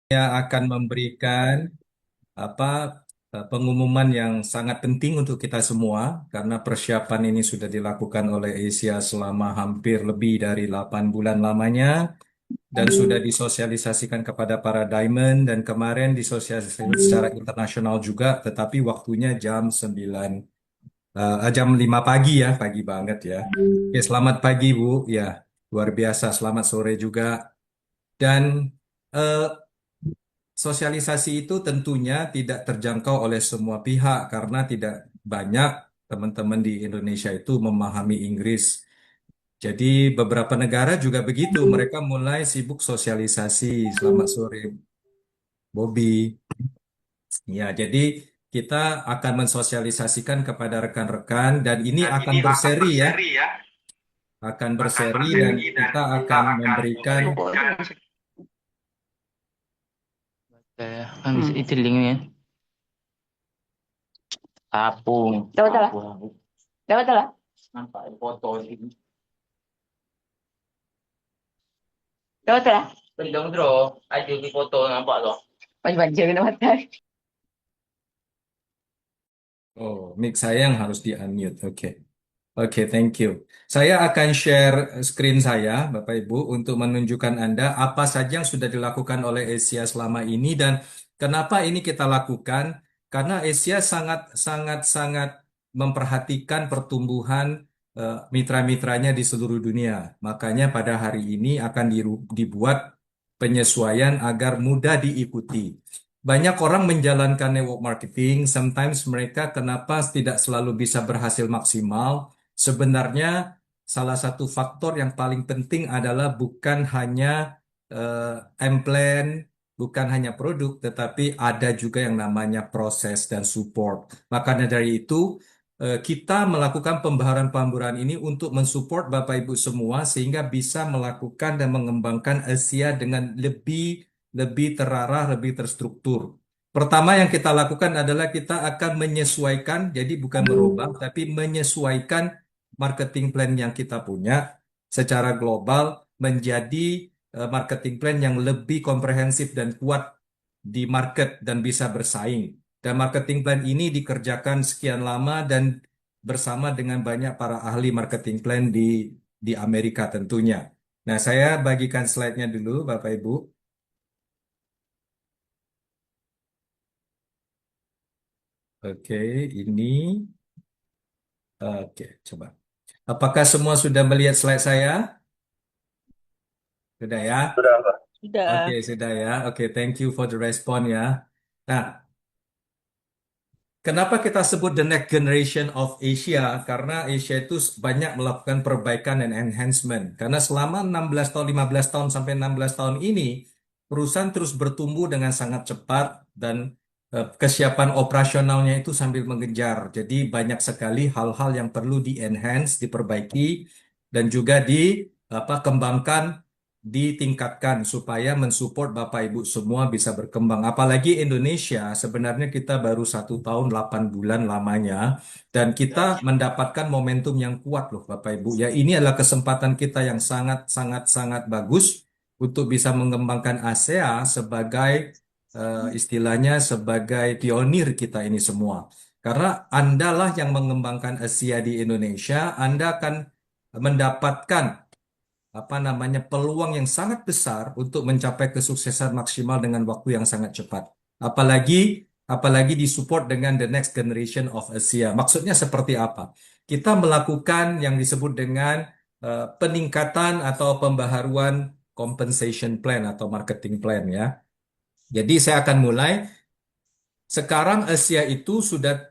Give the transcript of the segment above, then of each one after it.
Saya akan memberikan apa pengumuman yang sangat penting untuk kita semua karena persiapan ini sudah dilakukan oleh Asia selama hampir lebih dari 8 bulan lamanya dan sudah disosialisasikan kepada para diamond dan kemarin disosialisasikan secara internasional juga, tetapi waktunya jam 5 pagi ya, pagi banget ya. Oke, selamat pagi Bu. Ya, luar biasa. Selamat sore juga. Dan eh, sosialisasi itu tentunya tidak terjangkau oleh semua pihak karena tidak banyak teman-teman di Indonesia itu memahami Inggris. Jadi beberapa negara juga begitu, mereka mulai sibuk sosialisasi. Selamat sore, Bobby. Ya, jadi kita akan mensosialisasikan kepada rekan-rekan dan ini Dan akan ini akan berseri ya, berseri ya, akan akan berseri dan berseri dan kita kita akan akan memberikan. memberikan. Kan bisa itu linknya. Tapung. Dapat lah. Dapat lah. Nampak foto ini. Dapat lah. Pendong bro, ada di foto nampak loh. Panjang kena mata. Oh, mic saya yang harus di-unmute. Oke. Oke, thank you. Saya akan share screen saya, Bapak Ibu, untuk menunjukkan Anda apa saja yang sudah dilakukan oleh Asia selama ini dan kenapa ini kita lakukan. Karena Asia sangat, sangat, sangat memperhatikan pertumbuhan mitra-mitranya di seluruh dunia. Makanya pada hari ini akan dibuat penyesuaian agar mudah diikuti. Banyak orang menjalankan network marketing, sometimes mereka kenapa tidak selalu bisa berhasil maksimal. Sebenarnya salah satu faktor yang paling penting adalah bukan hanya plan, bukan hanya produk, tetapi ada juga yang namanya proses dan support. Makanya dari itu kita melakukan pembaharan-pembaharan ini untuk mensupport Bapak Ibu semua sehingga bisa melakukan dan mengembangkan Asia dengan lebih lebih terarah, lebih terstruktur. Pertama yang kita lakukan adalah kita akan menyesuaikan, jadi bukan merubah, tapi menyesuaikan marketing plan yang kita punya secara global menjadi marketing plan yang lebih komprehensif dan kuat di market dan bisa bersaing. Dan marketing plan ini dikerjakan sekian lama dan bersama dengan banyak para ahli marketing plan di Amerika tentunya. Nah, saya bagikan slide-nya dulu, Bapak Ibu. Oke, ini. Oke, coba. Apakah semua sudah melihat slide saya? Sudah ya? Sudah, Pak. Oke, Sudah. sudah ya. Oke, thank you for the response ya. Nah, kenapa kita sebut the next generation of Asia? Karena Asia itu banyak melakukan perbaikan dan enhancement. Karena selama 16 tahun, 15 tahun sampai 16 tahun ini, perusahaan terus bertumbuh dengan sangat cepat dan kesiapan operasionalnya itu sambil mengejar. Jadi banyak sekali hal-hal yang perlu di-enhance, diperbaiki, dan juga kembangkan, ditingkatkan supaya mensupport Bapak Ibu semua bisa berkembang. Apalagi Indonesia, sebenarnya kita baru 1 tahun 8 bulan lamanya, dan kita mendapatkan momentum yang kuat loh Bapak Ibu. Ya ini adalah kesempatan kita yang sangat sangat sangat bagus untuk bisa mengembangkan ASEA sebagai istilahnya sebagai pionir kita ini semua. Karena Andalah yang mengembangkan Asia di Indonesia, Anda akan mendapatkan peluang yang sangat besar untuk mencapai kesuksesan maksimal dengan waktu yang sangat cepat. Apalagi apalagi disupport dengan the next generation of Asia. Maksudnya seperti apa? Kita melakukan yang disebut dengan peningkatan atau pembaharuan compensation plan atau marketing plan ya. Jadi saya akan mulai. Sekarang Asia itu sudah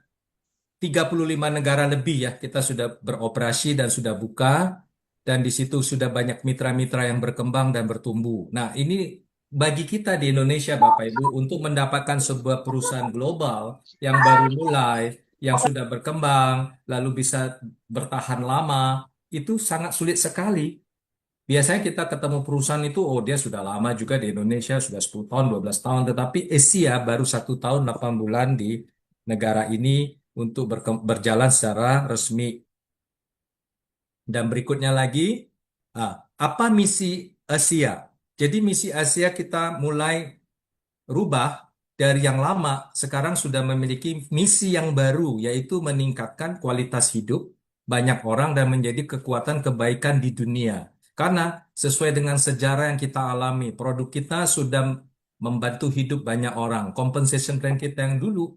35 negara lebih ya, kita sudah beroperasi dan sudah buka, dan di situ sudah banyak mitra-mitra yang berkembang dan bertumbuh. Nah, ini bagi kita di Indonesia, Bapak Ibu, untuk mendapatkan sebuah perusahaan global yang baru mulai, yang sudah berkembang, lalu bisa bertahan lama, itu sangat sulit sekali. Biasanya kita ketemu perusahaan itu, oh dia sudah lama juga di Indonesia, sudah 10 tahun, 12 tahun, tetapi Asia baru 1 tahun 8 bulan di negara ini untuk berjalan secara resmi. Dan berikutnya lagi, apa misi Asia? Jadi misi Asia kita mulai rubah dari yang lama, sekarang sudah memiliki misi yang baru, yaitu meningkatkan kualitas hidup banyak orang dan menjadi kekuatan kebaikan di dunia. Karena sesuai dengan sejarah yang kita alami, produk kita sudah membantu hidup banyak orang. Compensation plan kita yang dulu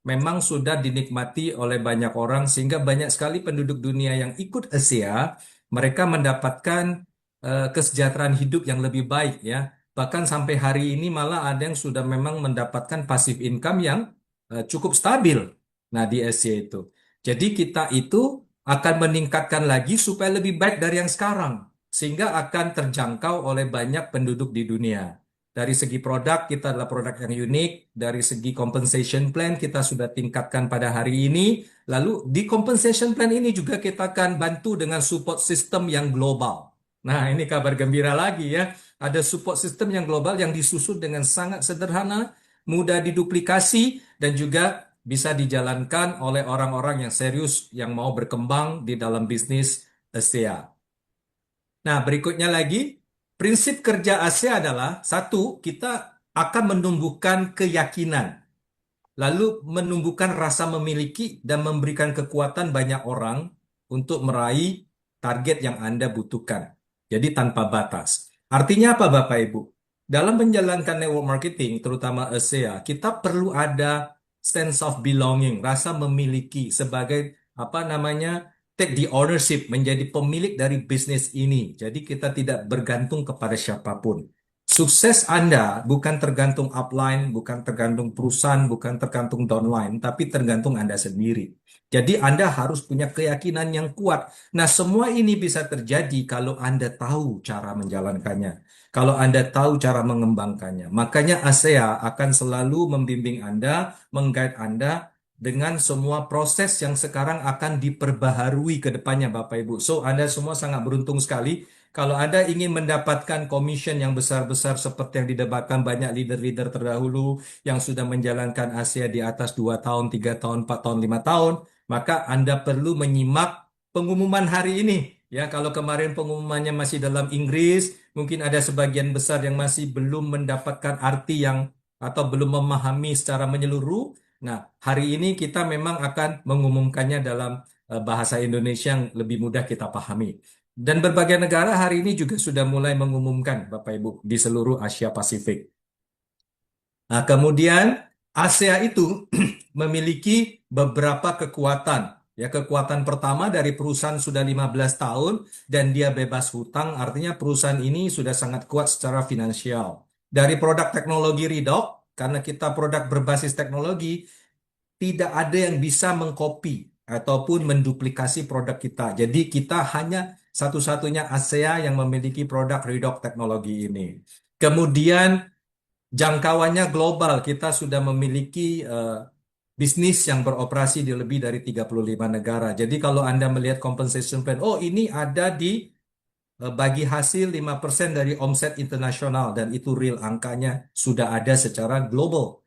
memang sudah dinikmati oleh banyak orang, sehingga banyak sekali penduduk dunia yang ikut ASEA, mereka mendapatkan kesejahteraan hidup yang lebih baik ya. Bahkan sampai hari ini malah ada yang sudah memang mendapatkan passive income yang cukup stabil. Nah, di Asia itu. Jadi kita itu akan meningkatkan lagi supaya lebih baik dari yang sekarang. Sehingga akan terjangkau oleh banyak penduduk di dunia. Dari segi produk, kita adalah produk yang unik. Dari segi compensation plan, kita sudah tingkatkan pada hari ini. Lalu di compensation plan ini juga kita akan bantu dengan support system yang global. Nah, ini kabar gembira lagi ya. Ada support system yang global yang disusun dengan sangat sederhana, mudah diduplikasi, dan juga bisa dijalankan oleh orang-orang yang serius yang mau berkembang di dalam bisnis ASEA. Nah, berikutnya lagi, prinsip kerja ASEA adalah satu, kita akan menumbuhkan keyakinan, lalu menumbuhkan rasa memiliki dan memberikan kekuatan banyak orang untuk meraih target yang Anda butuhkan. Jadi tanpa batas. Artinya apa Bapak Ibu? Dalam menjalankan network marketing, terutama ASEA, kita perlu ada sense of belonging, rasa memiliki sebagai apa namanya take the ownership, menjadi pemilik dari bisnis ini. Jadi kita tidak bergantung kepada siapapun. Sukses Anda bukan tergantung upline, bukan tergantung perusahaan, bukan tergantung downline, tapi tergantung Anda sendiri. Jadi Anda harus punya keyakinan yang kuat. Nah, semua ini bisa terjadi kalau Anda tahu cara menjalankannya. Kalau Anda tahu cara mengembangkannya. Makanya ASEA akan selalu membimbing Anda, mengguide Anda dengan semua proses yang sekarang akan diperbaharui ke depannya Bapak Ibu. So, Anda semua sangat beruntung sekali kalau Anda ingin mendapatkan commission yang besar-besar seperti yang didebatkan banyak leader-leader terdahulu yang sudah menjalankan ASEA di atas 2 tahun, 3 tahun, 4 tahun, 5 tahun, maka Anda perlu menyimak pengumuman hari ini. Ya, kalau kemarin pengumumannya masih dalam Inggris, mungkin ada sebagian besar yang masih belum mendapatkan arti yang atau belum memahami secara menyeluruh. Nah, hari ini kita memang akan mengumumkannya dalam bahasa Indonesia yang lebih mudah kita pahami. Dan berbagai negara hari ini juga sudah mulai mengumumkan, Bapak Ibu, di seluruh Asia Pasifik. Nah, kemudian ASEA itu memiliki beberapa kekuatan. Ya, kekuatan pertama dari perusahaan sudah 15 tahun dan dia bebas hutang, artinya perusahaan ini sudah sangat kuat secara finansial. Dari produk teknologi Ridok, karena kita produk berbasis teknologi, tidak ada yang bisa mengcopy ataupun menduplikasi produk kita. Jadi kita hanya satu-satunya ASEA yang memiliki produk Ridok teknologi ini. Kemudian jangkauannya global. Kita sudah memiliki bisnis yang beroperasi di lebih dari 35 negara. Jadi kalau Anda melihat compensation plan, oh ini ada di bagi hasil 5% dari omset internasional dan itu real angkanya sudah ada secara global.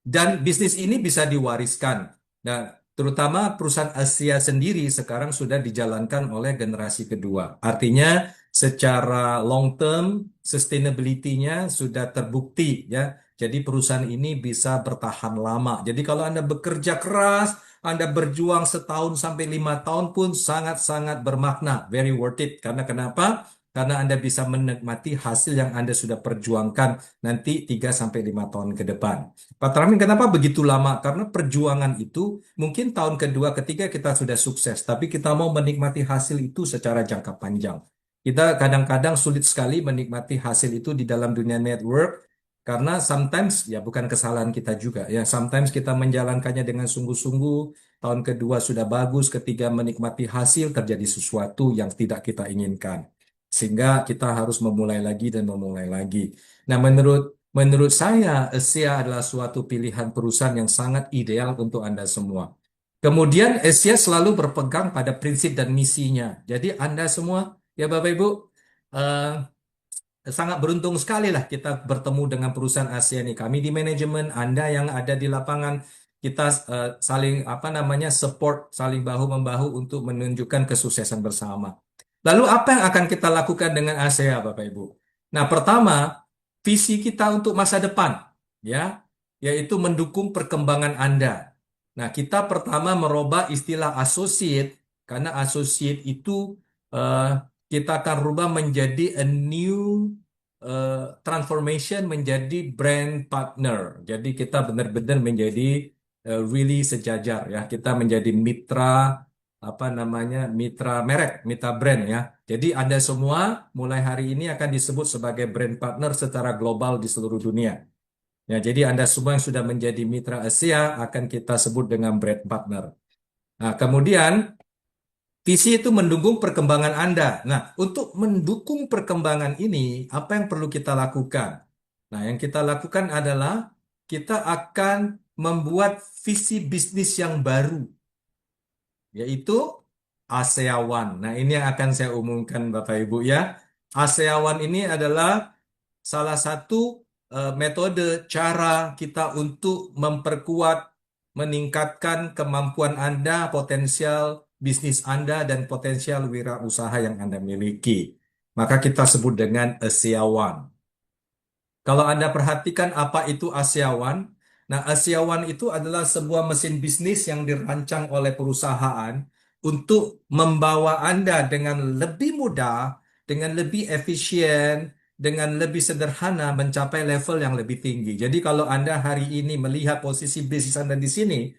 Dan bisnis ini bisa diwariskan. Nah, terutama perusahaan Asia sendiri sekarang sudah dijalankan oleh generasi kedua. Artinya secara long term sustainability-nya sudah terbukti ya. Jadi perusahaan ini bisa bertahan lama. Jadi kalau Anda bekerja keras, Anda berjuang setahun sampai 5 tahun pun sangat-sangat bermakna, very worth it. Karena kenapa? Karena Anda bisa menikmati hasil yang Anda sudah perjuangkan nanti 3 sampai 5 tahun ke depan. Pak Tramin, kenapa begitu lama? Karena perjuangan itu mungkin tahun kedua, ketiga kita sudah sukses, tapi kita mau menikmati hasil itu secara jangka panjang. Kita kadang-kadang sulit sekali menikmati hasil itu di dalam dunia network, karena sometimes, ya bukan kesalahan kita juga, ya sometimes kita menjalankannya dengan sungguh-sungguh, tahun kedua sudah bagus, ketiga menikmati hasil, terjadi sesuatu yang tidak kita inginkan. Sehingga kita harus memulai lagi dan memulai lagi. Nah, menurut saya, Asia adalah suatu pilihan perusahaan yang sangat ideal untuk Anda semua. Kemudian Asia selalu berpegang pada prinsip dan misinya. Jadi Anda semua, ya Bapak Ibu, eh, sangat beruntung sekali lah kita bertemu dengan perusahaan Asia ini. Kami di manajemen, Anda yang ada di lapangan, kita saling apa namanya support, saling bahu-membahu untuk menunjukkan kesuksesan bersama. Lalu apa yang akan kita lakukan dengan ASEA, Bapak Ibu? Nah, pertama, visi kita untuk masa depan. ya, yaitu mendukung perkembangan Anda. Nah, kita pertama merubah istilah associate karena associate itu eh, kita akan rubah menjadi a new transformation menjadi brand partner. Jadi kita benar-benar menjadi really sejajar ya. Kita menjadi mitra apa namanya mitra merek, mitra brand ya. Jadi Anda semua mulai hari ini akan disebut sebagai brand partner secara global di seluruh dunia. Ya, jadi Anda semua yang sudah menjadi mitra Asia akan kita sebut dengan brand partner. Nah, kemudian visi itu mendukung perkembangan Anda. Nah, untuk mendukung perkembangan ini, apa yang perlu kita lakukan? Nah, yang kita lakukan adalah kita akan membuat visi bisnis yang baru, yaitu ASEAN. Nah, ini yang akan saya umumkan Bapak Ibu ya. ASEAN ini adalah salah satu metode cara kita untuk memperkuat, meningkatkan kemampuan Anda, potensial bisnis Anda, dan potensial wirausaha yang Anda miliki. Maka kita sebut dengan ASEAN. Kalau Anda perhatikan apa itu ASEAN, nah ASEAN itu adalah sebuah mesin bisnis yang dirancang oleh perusahaan untuk membawa Anda dengan lebih mudah, dengan lebih efisien, dengan lebih sederhana mencapai level yang lebih tinggi. Jadi kalau Anda hari ini melihat posisi bisnis Anda di sini,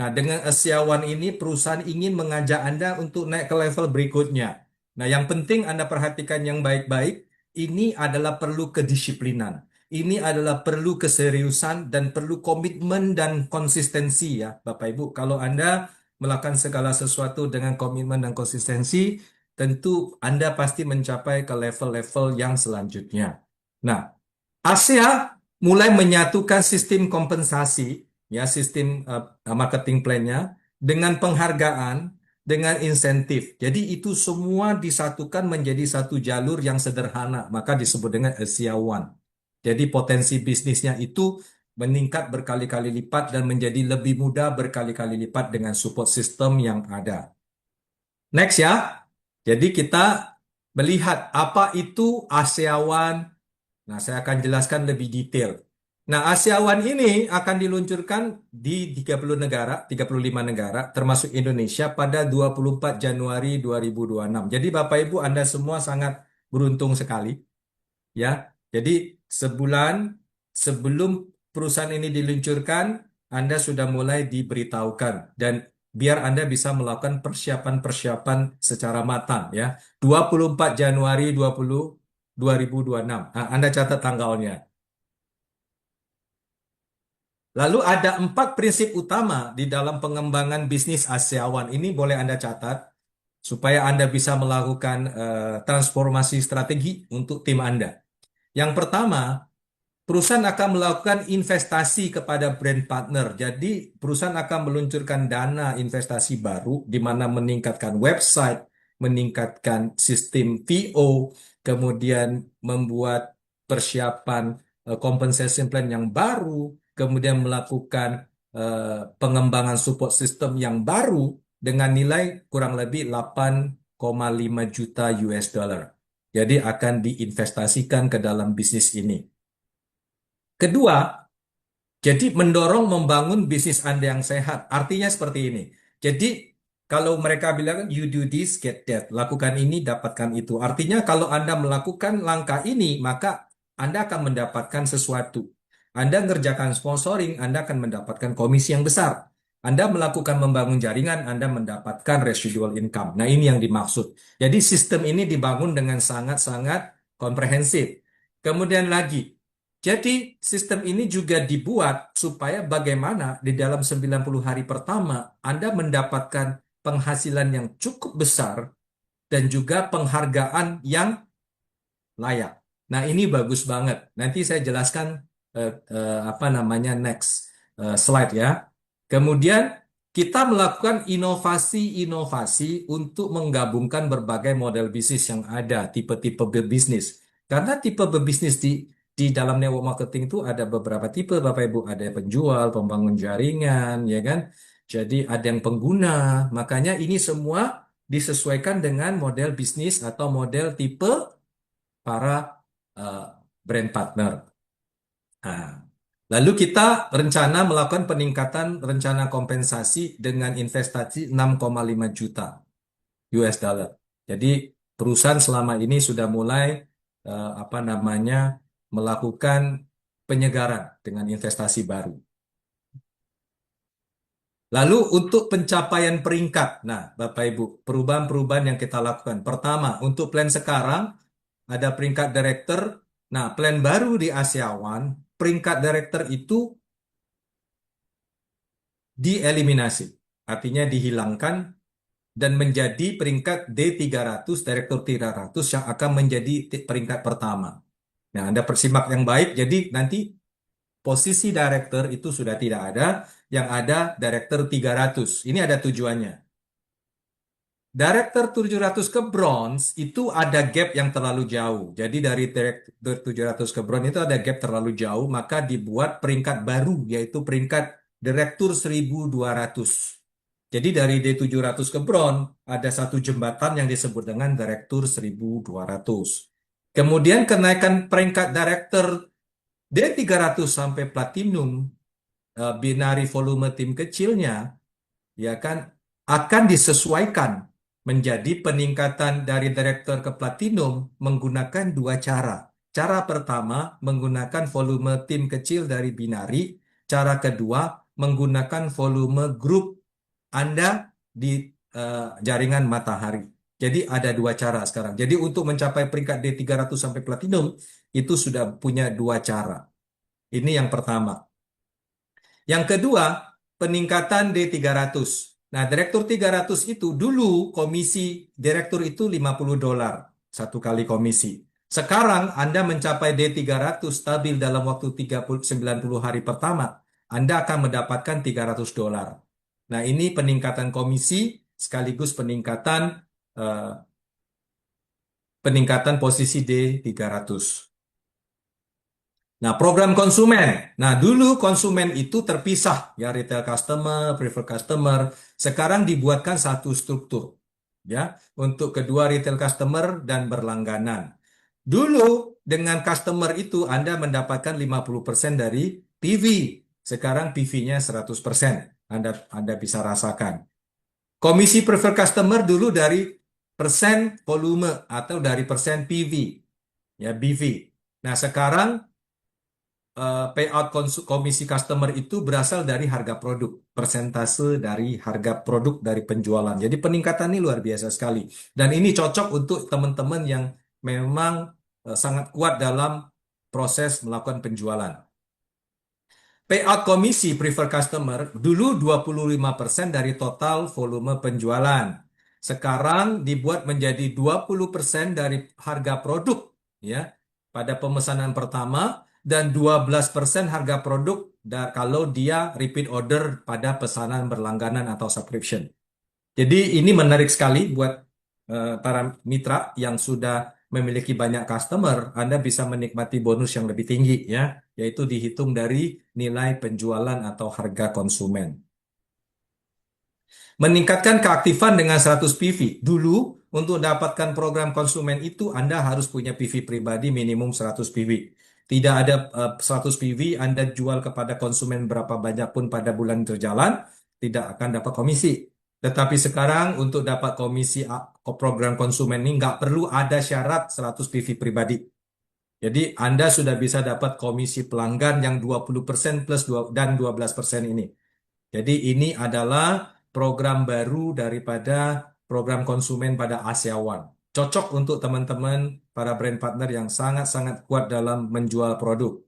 nah dengan ASEAN ini perusahaan ingin mengajak Anda untuk naik ke level berikutnya. Nah yang penting Anda perhatikan yang baik-baik, ini adalah perlu kedisiplinan. Ini adalah perlu keseriusan dan perlu komitmen dan konsistensi ya, Bapak Ibu. Kalau Anda melakukan segala sesuatu dengan komitmen dan konsistensi, tentu Anda pasti mencapai ke level-level yang selanjutnya. Nah, Asia mulai menyatukan sistem kompensasi, ya sistem marketing plan-nya dengan penghargaan, dengan insentif. Jadi itu semua disatukan menjadi satu jalur yang sederhana, maka disebut dengan Asia One. Jadi potensi bisnisnya itu meningkat berkali-kali lipat dan menjadi lebih mudah berkali-kali lipat dengan support system yang ada. Next ya. Jadi kita melihat apa itu ASEAN. Nah, saya akan jelaskan lebih detail. Nah, ASEAN ini akan diluncurkan di 30 negara, 35 negara, termasuk Indonesia pada 24 Januari 2026. Jadi Bapak Ibu Anda semua sangat beruntung sekali ya. Jadi sebulan sebelum perusahaan ini diluncurkan, Anda sudah mulai diberitahukan dan biar Anda bisa melakukan persiapan-persiapan secara matang ya. 24 Januari 2026. Nah, Anda catat tanggalnya. Lalu ada 4 prinsip utama di dalam pengembangan bisnis ASEAN. Ini boleh Anda catat supaya Anda bisa melakukan transformasi strategi untuk tim Anda. Yang pertama, perusahaan akan melakukan investasi kepada brand partner. Jadi, perusahaan akan meluncurkan dana investasi baru di mana meningkatkan website, meningkatkan sistem VO, kemudian membuat persiapan compensation plan yang baru, kemudian melakukan pengembangan support system yang baru dengan nilai kurang lebih 8,5 juta US dollar. Jadi akan diinvestasikan ke dalam bisnis ini. Kedua, jadi mendorong membangun bisnis Anda yang sehat. Artinya seperti ini. Jadi kalau mereka bilang you do this, get that. Lakukan ini, dapatkan itu. Artinya kalau Anda melakukan langkah ini, maka Anda akan mendapatkan sesuatu. Anda ngerjakan sponsoring, Anda akan mendapatkan komisi yang besar. Anda melakukan membangun jaringan, Anda mendapatkan residual income. Nah, ini yang dimaksud. Jadi sistem ini dibangun dengan sangat-sangat komprehensif. Kemudian lagi, jadi sistem ini juga dibuat supaya bagaimana di dalam 90 hari pertama Anda mendapatkan penghasilan yang cukup besar dan juga penghargaan yang layak. Nah, ini bagus banget. Nanti saya jelaskan apa namanya next slide ya. Kemudian kita melakukan inovasi-inovasi untuk menggabungkan berbagai model bisnis yang ada, tipe-tipe bisnis. Karena tipe berbisnis di dalam network marketing itu ada beberapa tipe, Bapak Ibu. Ada penjual, pembangun jaringan, ya kan? Jadi ada yang pengguna. Makanya ini semua disesuaikan dengan model bisnis atau model tipe para eh, brand partner. Nah, Lalu kita rencana melakukan peningkatan rencana kompensasi dengan investasi 6,5 juta US dollar. Jadi perusahaan selama ini sudah mulai apa namanya melakukan penyegaran dengan investasi baru. Lalu untuk pencapaian peringkat, nah Bapak Ibu, perubahan-perubahan yang kita lakukan. Pertama, untuk plan sekarang ada peringkat director. Nah, plan baru di Asia One, peringkat director itu dieliminasi, artinya dihilangkan dan menjadi peringkat D300, Direktur 300 yang akan menjadi peringkat pertama. Nah, Anda persimak yang baik, jadi nanti posisi Direktur itu sudah tidak ada, yang ada Direktur 300. Ini ada tujuannya. Direktur 700 ke bronze itu ada gap yang terlalu jauh. Jadi dari Direktur 700 ke bronze itu ada gap terlalu jauh, maka dibuat peringkat baru, yaitu peringkat Direktur 1200. Jadi dari D700 ke bronze ada satu jembatan yang disebut dengan Direktur 1200. Kemudian kenaikan peringkat Direktur D300 sampai Platinum, binari volume tim kecilnya, ya kan, akan disesuaikan menjadi peningkatan dari Direktur ke Platinum menggunakan dua cara. Cara pertama menggunakan volume tim kecil dari binari. Cara kedua menggunakan volume grup Anda di jaringan matahari. Jadi ada dua cara sekarang. Jadi untuk mencapai peringkat D300 sampai Platinum itu sudah punya dua cara. Ini yang pertama. Yang kedua, peningkatan D300. Nah, Direktur 300 itu dulu komisi Direktur itu $50 satu kali komisi. Sekarang Anda mencapai D300 stabil dalam waktu 90 hari pertama, Anda akan mendapatkan $300. Nah, ini peningkatan komisi sekaligus peningkatan posisi D300. Nah, program konsumen. Nah, dulu konsumen itu terpisah, ya, retail customer, preferred customer. Sekarang dibuatkan satu struktur, ya, untuk kedua retail customer dan berlangganan. Dulu dengan customer itu Anda mendapatkan 50% dari PV. Sekarang PV-nya 100%. Anda bisa rasakan. Komisi preferred customer dulu dari persen volume atau dari persen PV, ya, BV. Nah, sekarang payout komisi customer itu berasal dari harga produk, persentase dari harga produk dari penjualan. Jadi peningkatan ini luar biasa sekali. Dan ini cocok untuk teman-teman yang memang sangat kuat dalam proses melakukan penjualan. Payout komisi preferred customer dulu 25% dari total volume penjualan. Sekarang dibuat menjadi 20% dari harga produk, ya, pada pemesanan pertama, dan 12% harga produk kalau dia repeat order pada pesanan berlangganan atau subscription. Jadi ini menarik sekali buat para mitra yang sudah memiliki banyak customer. Anda bisa menikmati bonus yang lebih tinggi, ya, yaitu dihitung dari nilai penjualan atau harga konsumen. Meningkatkan keaktifan dengan 100 PV. Dulu, untuk dapatkan program konsumen itu, Anda harus punya PV pribadi minimum 100 PV. Tidak ada 100 PV, Anda jual kepada konsumen berapa banyak pun pada bulan berjalan, tidak akan dapat komisi. Tetapi sekarang, untuk dapat komisi program konsumen ini, nggak perlu ada syarat 100 PV pribadi. Jadi, Anda sudah bisa dapat komisi pelanggan yang 20% plus dan 12% ini. Jadi ini adalah program baru daripada program konsumen pada Asia One. Cocok untuk teman-teman para brand partner yang sangat-sangat kuat dalam menjual produk.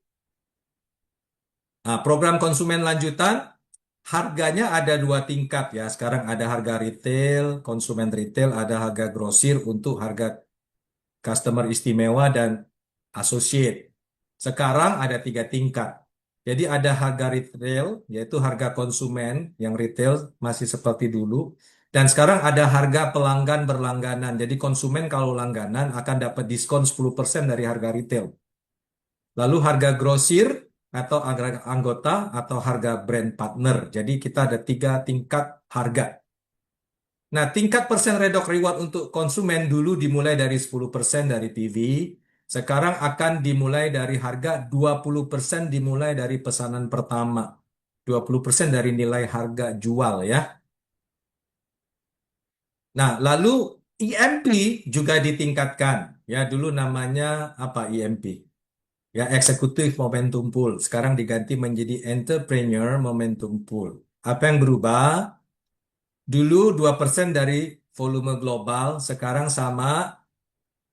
Nah, program konsumen lanjutan, harganya ada dua tingkat, ya. Sekarang ada harga retail, konsumen retail, ada harga grosir untuk harga customer istimewa dan associate. Sekarang ada tiga tingkat. Jadi ada harga retail, yaitu harga konsumen yang retail masih seperti dulu. Dan sekarang ada harga pelanggan berlangganan. Jadi konsumen kalau langganan akan dapat diskon 10% dari harga retail. Lalu harga grosir atau anggota atau harga brand partner. Jadi kita ada tiga tingkat harga. Nah, tingkat persen redok reward untuk konsumen dulu dimulai dari 10% dari PV. Sekarang akan dimulai dari harga 20% dimulai dari pesanan pertama. 20% dari nilai harga jual ya. Nah, lalu IMP juga ditingkatkan. Ya, dulu namanya apa IMP? Ya, Executive Momentum Pool. Sekarang diganti menjadi Entrepreneur Momentum Pool. Apa yang berubah? Dulu 2% dari volume global, sekarang sama,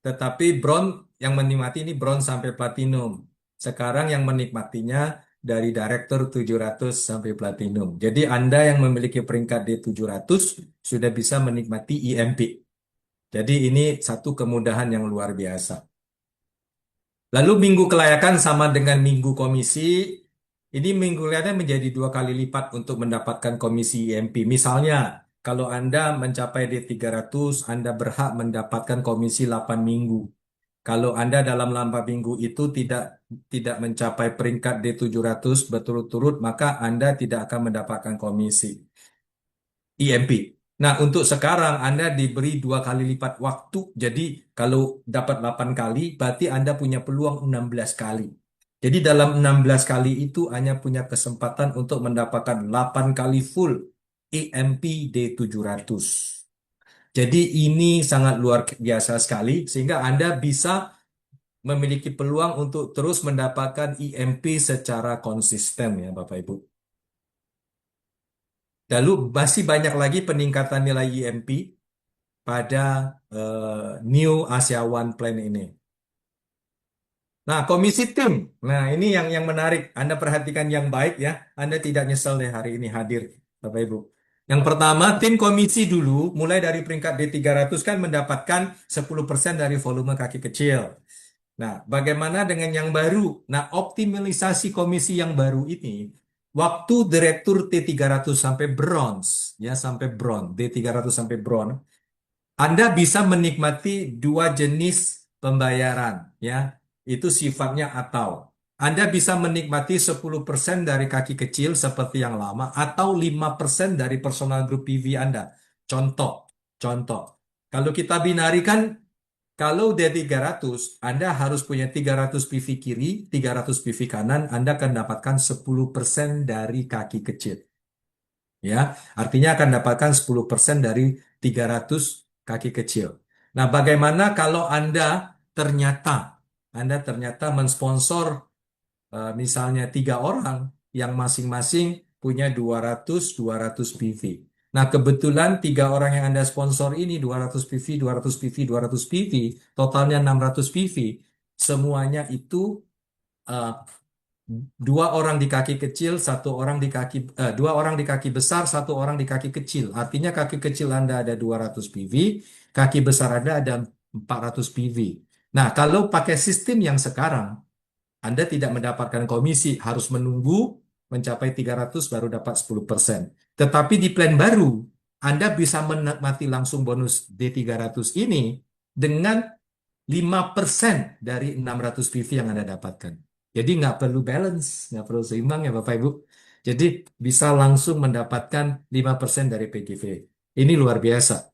tetapi bronze yang menikmati ini bronze sampai platinum. Sekarang yang menikmatinya dari Director 700 sampai platinum. Jadi Anda yang memiliki peringkat D700 sudah bisa menikmati IMP. Jadi ini satu kemudahan yang luar biasa. Lalu minggu kelayakan sama dengan minggu komisi. Ini minggu kelayakan menjadi 2 kali lipat untuk mendapatkan komisi IMP. Misalnya, kalau Anda mencapai D300, Anda berhak mendapatkan komisi 8 minggu. Kalau Anda dalam 8 minggu itu tidak mencapai peringkat D700 berturut-turut, maka Anda tidak akan mendapatkan komisi IMP. Nah, untuk sekarang Anda diberi 2 kali lipat waktu. Jadi, kalau dapat 8 kali, berarti Anda punya peluang 16 kali. Jadi, dalam 16 kali itu hanya punya kesempatan untuk mendapatkan 8 kali full IMP D700. Jadi, ini sangat luar biasa sekali, sehingga Anda bisa memiliki peluang untuk terus mendapatkan IMP secara konsisten ya, Bapak Ibu. Lalu masih banyak lagi peningkatan nilai IMP pada New Asia One Plan ini. Nah, komisi tim. Nah, ini yang menarik. Anda perhatikan yang baik ya. Anda tidak nyesel deh hari ini hadir, Bapak Ibu. Yang pertama, tim komisi dulu, mulai dari peringkat D300 kan mendapatkan 10% dari volume kaki kecil. Nah, bagaimana dengan yang baru? Nah, optimalisasi komisi yang baru ini, waktu direktur T300 sampai bronze, ya sampai bronze, D300 sampai bronze, Anda bisa menikmati 2 jenis pembayaran, ya. Itu sifatnya atau. Anda bisa menikmati 10% dari kaki kecil seperti yang lama atau 5% dari personal group PV Anda. Contoh. Kalau kita binarikan kalau D300, Anda harus punya 300 PV kiri, 300 PV kanan, Anda akan dapatkan 10% dari kaki kecil. Ya, artinya akan dapatkan 10% dari 300 kaki kecil. Nah, bagaimana kalau Anda ternyata mensponsor misalnya 3 orang yang masing-masing punya 200 PV. Nah, kebetulan 3 orang yang Anda sponsor ini 200 PV, 200 PV, 200 PV, totalnya 600 PV. Semuanya itu eh, 2 orang di kaki kecil, 1 orang di kaki 2 orang di kaki besar, 1 orang di kaki kecil. Artinya kaki kecil Anda ada 200 PV, kaki besar Anda ada 400 PV. Nah, kalau pakai sistem yang sekarang, Anda tidak mendapatkan komisi, harus menunggu mencapai 300 baru dapat 10%. Tetapi di plan baru, Anda bisa menikmati langsung bonus D300 ini dengan 5% dari 600 PV yang Anda dapatkan. Jadi nggak perlu balance, nggak perlu seimbang ya Bapak Ibu. Jadi bisa langsung mendapatkan 5% dari PGV. Ini luar biasa.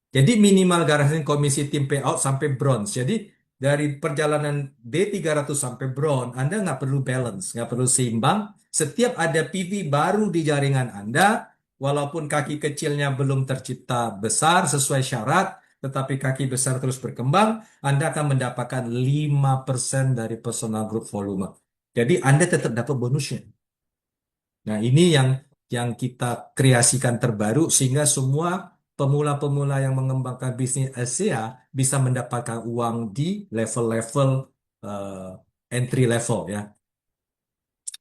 Jadi minimal garansi komisi tim payout sampai bronze. Jadi dari perjalanan D300 sampai bronze, Anda nggak perlu balance, nggak perlu seimbang. Setiap ada PV baru di jaringan Anda, walaupun kaki kecilnya belum tercipta besar sesuai syarat, tetapi kaki besar terus berkembang, Anda akan mendapatkan 5% dari personal group volume. Jadi Anda tetap dapat bonusnya. Nah, ini yang kita kreasikan terbaru sehingga semua pemula-pemula yang mengembangkan bisnis Asia bisa mendapatkan uang di level-level entry level ya.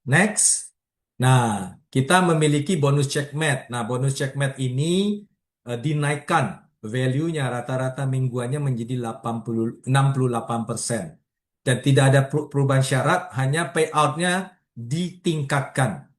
Next. Nah, kita memiliki bonus checkmate. Nah, bonus checkmate ini dinaikkan value-nya rata-rata mingguannya menjadi 68%. Dan tidak ada perubahan syarat, hanya payout-nya ditingkatkan.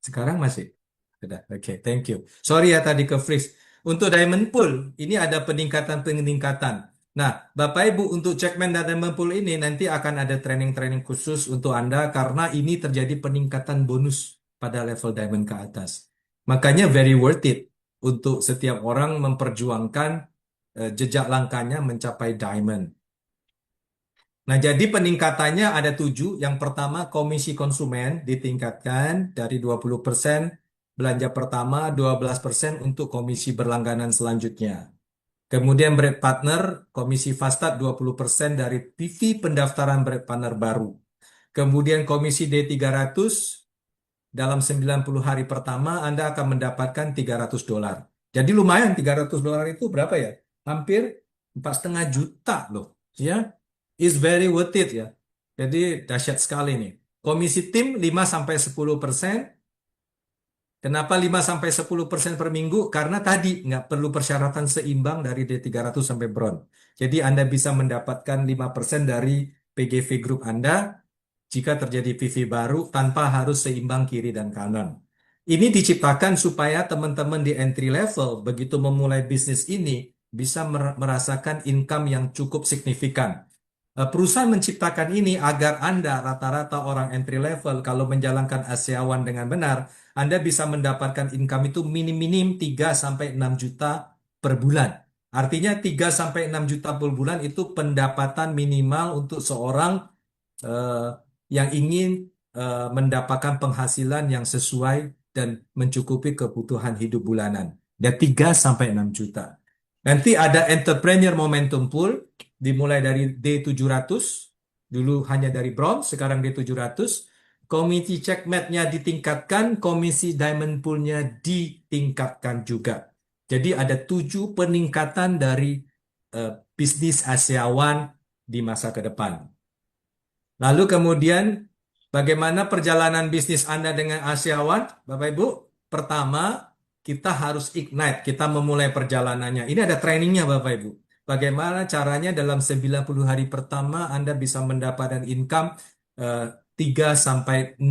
Sekarang masih? Sudah. Oke, thank you. Sorry ya tadi ke freeze. Untuk Diamond Pool, ini ada peningkatan-peningkatan. Nah, Bapak Ibu untuk Checkman dan Diamond Pool ini nanti akan ada training-training khusus untuk Anda karena ini terjadi peningkatan bonus pada level Diamond ke atas. Makanya very worth it untuk setiap orang memperjuangkan jejak langkahnya mencapai Diamond. Nah, jadi peningkatannya ada 7. Yang pertama, komisi konsumen ditingkatkan dari 20% belanja pertama, 12% untuk komisi berlangganan selanjutnya. Kemudian Bread Partner, komisi Fastat 20% dari PV pendaftaran Bread Partner baru. Kemudian komisi D300, dalam 90 hari pertama Anda akan mendapatkan $300. Jadi lumayan, $300 itu berapa ya? Hampir 4,5 juta loh. Ya, is very worth it ya. Jadi dahsyat sekali nih. Komisi tim 5-10%. Kenapa 5-10% per minggu? Karena tadi nggak perlu persyaratan seimbang dari D300 sampai Bron. Jadi Anda bisa mendapatkan 5% dari PGV Group Anda jika terjadi PV baru tanpa harus seimbang kiri dan kanan. Ini diciptakan supaya teman-teman di entry level begitu memulai bisnis ini bisa merasakan income yang cukup signifikan. Perusahaan menciptakan ini agar Anda rata-rata orang entry level kalau menjalankan Aseawan dengan benar, Anda bisa mendapatkan income itu minim-minim 3-6 juta per bulan. Artinya 3-6 juta per bulan itu pendapatan minimal untuk seorang eh, yang ingin mendapatkan penghasilan yang sesuai dan mencukupi kebutuhan hidup bulanan. Dan 3-6 juta. Nanti ada Entrepreneur Momentum Pool, dimulai dari D700, dulu hanya dari bronze, sekarang D700. Komisi checkmate-nya ditingkatkan, komisi diamond pool-nya ditingkatkan juga. Jadi ada 7 peningkatan dari bisnis Aseawan di masa ke depan. Lalu kemudian bagaimana perjalanan bisnis Anda dengan Aseawan, Bapak Ibu? Pertama, kita harus ignite, kita memulai perjalanannya. Ini ada trainingnya Bapak Ibu. Bagaimana caranya dalam 90 hari pertama Anda bisa mendapatkan income 3-6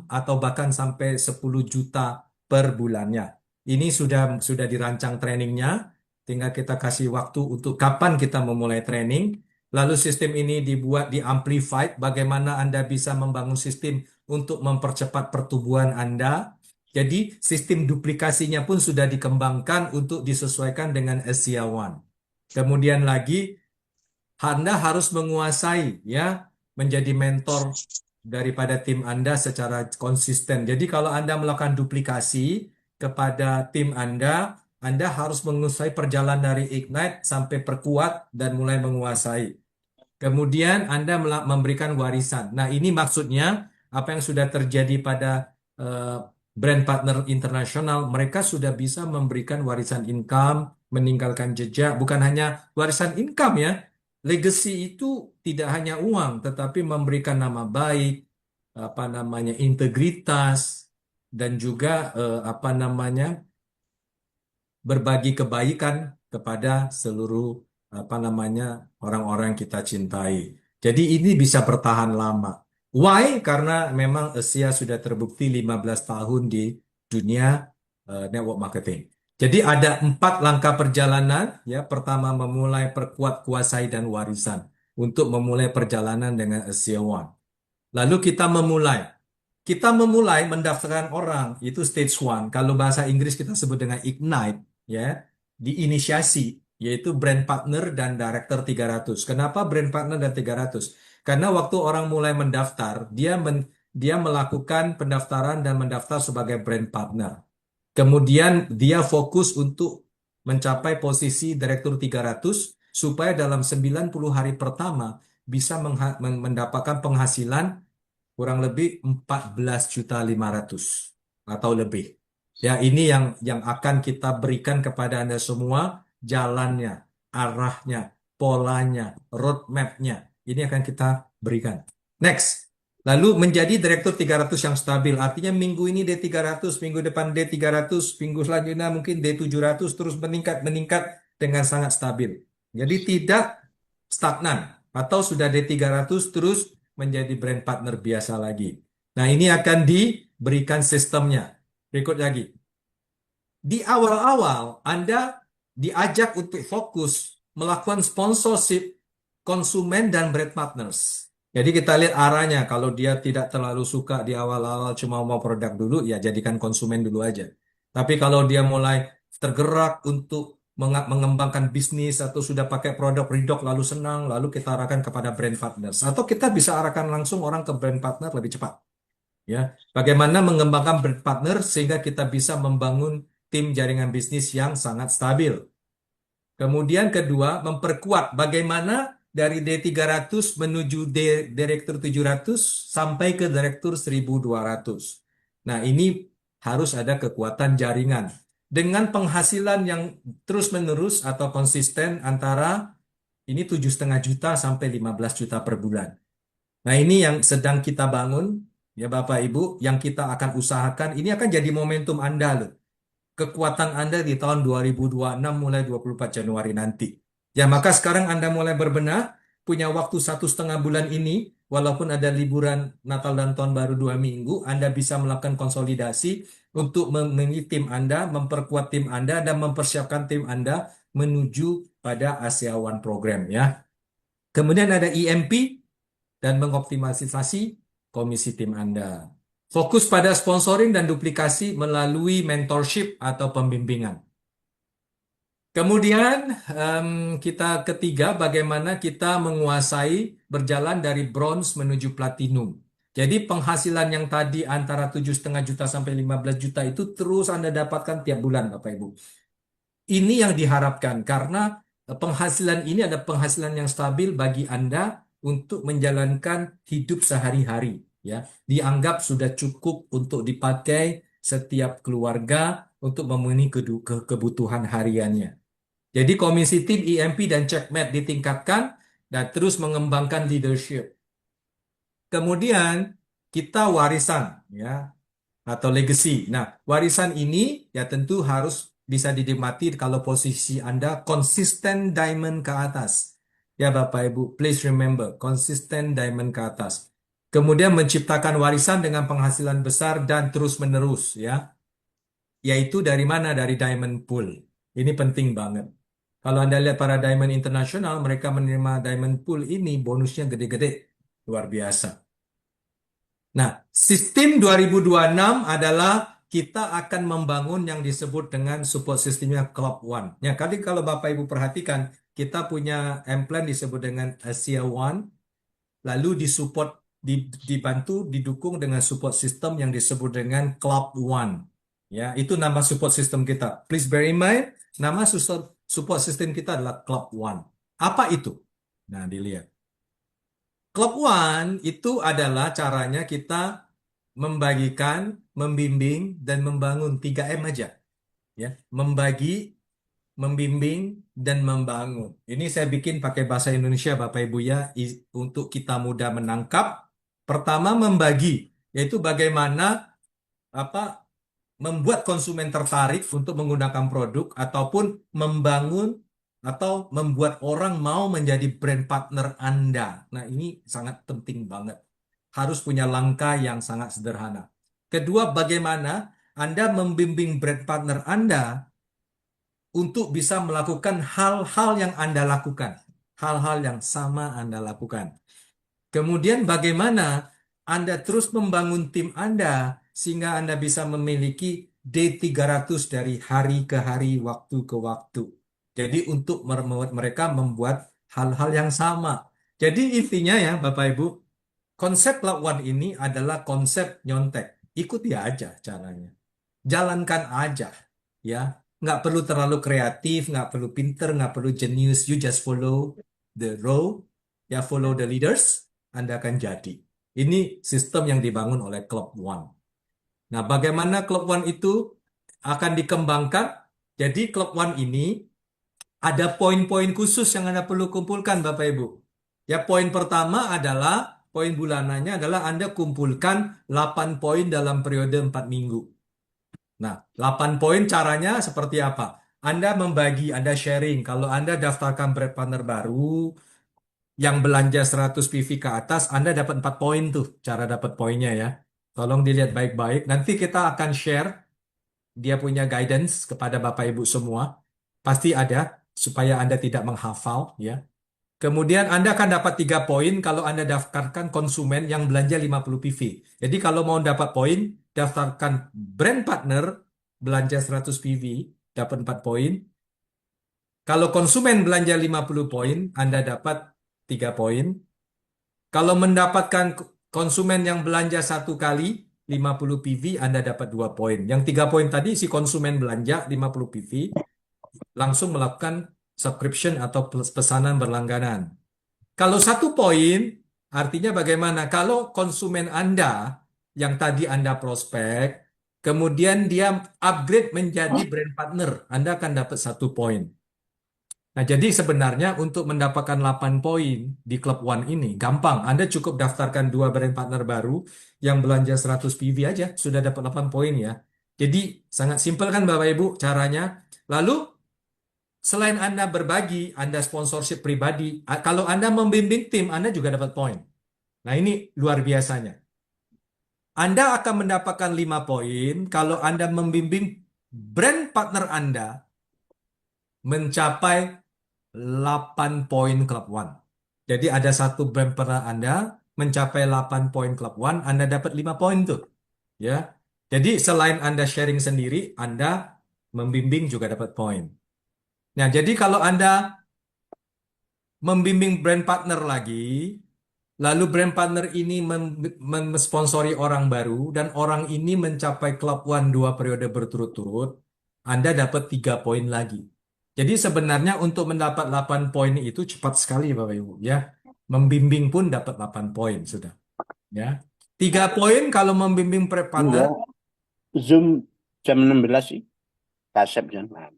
atau bahkan sampai 10 juta per bulannya. Ini sudah dirancang trainingnya, tinggal kita kasih waktu untuk kapan kita memulai training. Lalu sistem ini dibuat di amplified, bagaimana Anda bisa membangun sistem untuk mempercepat pertumbuhan Anda. Jadi sistem duplikasinya pun sudah dikembangkan untuk disesuaikan dengan Asia One. Kemudian lagi Anda harus menguasai ya, menjadi mentor daripada tim Anda secara konsisten. Jadi kalau Anda melakukan duplikasi kepada tim Anda harus menguasai perjalanan dari Ignite sampai perkuat dan mulai menguasai. Kemudian Anda memberikan warisan. Nah, ini maksudnya apa yang sudah terjadi pada brand partner internasional, mereka sudah bisa memberikan warisan income, meninggalkan jejak, bukan hanya warisan income ya. Legacy itu tidak hanya uang, tetapi memberikan nama baik, apa namanya, integritas, dan juga berbagi kebaikan kepada seluruh orang-orang yang kita cintai. Jadi ini bisa bertahan lama. Why? Karena memang Asia sudah terbukti 15 tahun di dunia network marketing. Jadi ada 4 langkah perjalanan. Ya, pertama memulai, perkuat, kuasai, dan warisan untuk memulai perjalanan dengan Asia One. Lalu kita memulai mendaftarkan orang itu stage 1. Kalau bahasa Inggris kita sebut dengan ignite, ya, diinisiasi, yaitu brand partner dan director 300. Kenapa brand partner dan 300? Karena waktu orang mulai mendaftar, dia melakukan pendaftaran dan mendaftar sebagai brand partner. Kemudian dia fokus untuk mencapai posisi direktur 300 supaya dalam 90 hari pertama bisa mendapatkan penghasilan kurang lebih 14.500.000 atau lebih. Ya, ini yang akan kita berikan kepada Anda semua, jalannya, arahnya, polanya, roadmap-nya. Ini akan kita berikan. Next. Lalu menjadi direktur 300 yang stabil. Artinya minggu ini D300, minggu depan D300, minggu selanjutnya mungkin D700 terus meningkat dengan sangat stabil. Jadi tidak stagnan atau sudah D300 terus menjadi brand partner biasa lagi. Nah, ini akan diberikan sistemnya. Berikut lagi. Di awal-awal Anda diajak untuk fokus melakukan sponsorship konsumen dan brand partners. Jadi kita lihat arahnya. Kalau dia tidak terlalu suka di awal-awal cuma mau produk dulu, ya jadikan konsumen dulu aja. Tapi kalau dia mulai tergerak untuk mengembangkan bisnis atau sudah pakai produk Redox lalu senang, lalu kita arahkan kepada brand partners. Atau kita bisa arahkan langsung orang ke brand partner lebih cepat. Ya, bagaimana mengembangkan brand partner sehingga kita bisa membangun tim jaringan bisnis yang sangat stabil. Kemudian kedua, memperkuat bagaimana dari D300 menuju Direktur 700 sampai ke Direktur 1200. Nah, ini harus ada kekuatan jaringan. Dengan penghasilan yang terus-menerus atau konsisten antara ini 7,5 juta sampai 15 juta per bulan. Nah, ini yang sedang kita bangun, ya Bapak Ibu, yang kita akan usahakan. Ini akan jadi momentum Anda loh. Kekuatan Anda di tahun 2026 mulai 24 Januari nanti. Ya, maka sekarang Anda mulai berbenah, punya waktu 1,5 bulan ini, walaupun ada liburan Natal dan Tahun Baru 2 minggu, Anda bisa melakukan konsolidasi untuk memilih tim Anda, memperkuat tim Anda, dan mempersiapkan tim Anda menuju pada Asia One Program ya. Kemudian ada EMP dan mengoptimalisasi komisi tim Anda. Fokus pada sponsoring dan duplikasi melalui mentorship atau pembimbingan. Kemudian kita ketiga, bagaimana kita menguasai berjalan dari bronze menuju platinum. Jadi penghasilan yang tadi antara 7,5 juta sampai 15 juta itu terus Anda dapatkan tiap bulan, Bapak Ibu. Ini yang diharapkan karena penghasilan ini ada penghasilan yang stabil bagi Anda untuk menjalankan hidup sehari-hari. Ya, dianggap sudah cukup untuk dipakai setiap keluarga untuk memenuhi kebutuhan hariannya. Jadi komisi tim EMP dan checkmate ditingkatkan dan terus mengembangkan leadership. Kemudian kita warisan ya atau legacy. Nah, warisan ini ya tentu harus bisa dinikmati kalau posisi Anda konsisten diamond ke atas. Ya Bapak Ibu, please remember, konsisten diamond ke atas. Kemudian menciptakan warisan dengan penghasilan besar dan terus-menerus ya. Yaitu dari mana? Dari diamond pool. Ini penting banget. Kalau Anda lihat para diamond internasional, mereka menerima diamond pool ini bonusnya gede-gede. Luar biasa. Nah, sistem 2026 adalah kita akan membangun yang disebut dengan support sistemnya Club One. Ya, kali kalau Bapak Ibu perhatikan, kita punya M-Plan disebut dengan Asia One, lalu dibantu, didukung dengan support system yang disebut dengan Club One. Ya, itu nama support system kita. Please bear in mind, nama support system kita adalah Club One. Apa itu? Nah, dilihat. Club One itu adalah caranya kita membagikan, membimbing, dan membangun 3M aja. Ya, membagi, membimbing, dan membangun. Ini saya bikin pakai bahasa Indonesia, Bapak Ibu ya, untuk kita mudah menangkap. Pertama, membagi, yaitu bagaimana membuat konsumen tertarik untuk menggunakan produk ataupun membangun atau membuat orang mau menjadi brand partner Anda. Nah, ini sangat penting banget. Harus punya langkah yang sangat sederhana. Kedua, bagaimana Anda membimbing brand partner Anda untuk bisa melakukan hal-hal yang Anda lakukan. Hal-hal yang sama Anda lakukan. Kemudian bagaimana Anda terus membangun tim Anda sehingga Anda bisa memiliki D300 dari hari ke hari, waktu ke waktu. Jadi untuk mereka membuat hal-hal yang sama. Jadi intinya ya Bapak Ibu, konsep Lawan ini adalah konsep nyontek. Ikuti aja caranya. Jalankan aja. Ya, nggak perlu terlalu kreatif, nggak perlu pinter, nggak perlu jenius. You just follow the road, ya follow the leaders, Anda akan jadi. Ini sistem yang dibangun oleh Club One. Nah, bagaimana Club One itu akan dikembangkan? Jadi Club One ini ada poin-poin khusus yang Anda perlu kumpulkan, Bapak Ibu. Ya, poin pertama adalah, poin bulanannya adalah Anda kumpulkan 8 poin dalam periode 4 minggu. Nah, 8 poin caranya seperti apa? Anda membagi, Anda sharing. Kalau Anda daftarkan brand partner baru, yang belanja 100 PV ke atas, Anda dapat 4 poin tuh, cara dapat poinnya ya. Tolong dilihat baik-baik. Nanti kita akan share dia punya guidance kepada Bapak Ibu semua. Pasti ada. supaya Anda tidak menghafal ya. Kemudian Anda akan dapat 3 poin kalau Anda daftarkan konsumen yang belanja 50 PV. Jadi kalau mau dapat poin, daftarkan brand partner belanja 100 PV, dapat 4 poin. Kalau konsumen belanja 50 poin, Anda dapat 3 poin. Kalau mendapatkan konsumen yang belanja satu kali 50 PV, Anda dapat 2 poin. Yang 3 poin tadi si konsumen belanja 50 PV, langsung melakukan subscription atau pesanan berlangganan. Kalau 1 poin, artinya bagaimana? Kalau konsumen Anda yang tadi Anda prospek, kemudian dia upgrade menjadi brand partner, Anda akan dapat 1 poin. Nah, jadi sebenarnya untuk mendapatkan 8 poin di Club One ini gampang. Anda cukup daftarkan 2 brand partner baru yang belanja 100 PV aja, sudah dapat 8 poin ya. Jadi sangat simpel kan Bapak Ibu caranya. Lalu selain Anda berbagi, Anda sponsorship pribadi, kalau Anda membimbing tim, Anda juga dapat poin. Nah, ini luar biasanya. Anda akan mendapatkan 5 poin kalau Anda membimbing brand partner Anda mencapai 8 poin Club One. Jadi ada satu brand partner Anda mencapai 8 poin Club One, Anda dapat 5 poin tuh. Ya. Jadi selain Anda sharing sendiri, Anda membimbing juga dapat poin. Nah, jadi kalau Anda membimbing brand partner lagi, lalu brand partner ini mensponsori orang baru, dan orang ini mencapai Club One 2 periode berturut-turut, Anda dapat 3 poin lagi. Jadi sebenarnya untuk mendapat 8 poin itu cepat sekali Bapak Ibu ya. Membimbing pun dapat 8 poin sudah. Ya. 3 poin kalau membimbing partner. Enggak, Zoom jam 16 sih. Kasep jangan.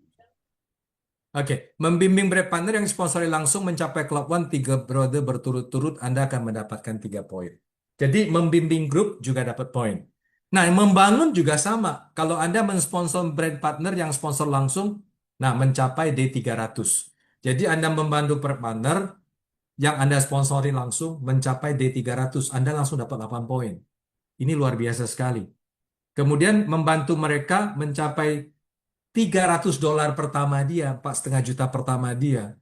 Oke, membimbing brand partner yang sponsori langsung mencapai Club One 3 periode berturut-turut, Anda akan mendapatkan 3 poin. Jadi membimbing grup juga dapat poin. Nah, membangun juga sama. Kalau Anda mensponsor brand partner yang sponsor langsung, nah mencapai D300. Jadi Anda membantu brand partner yang Anda sponsori langsung mencapai D300, Anda langsung dapat 8 poin. Ini luar biasa sekali. Kemudian membantu mereka mencapai $300 pertama dia, 4,5 juta pertama dia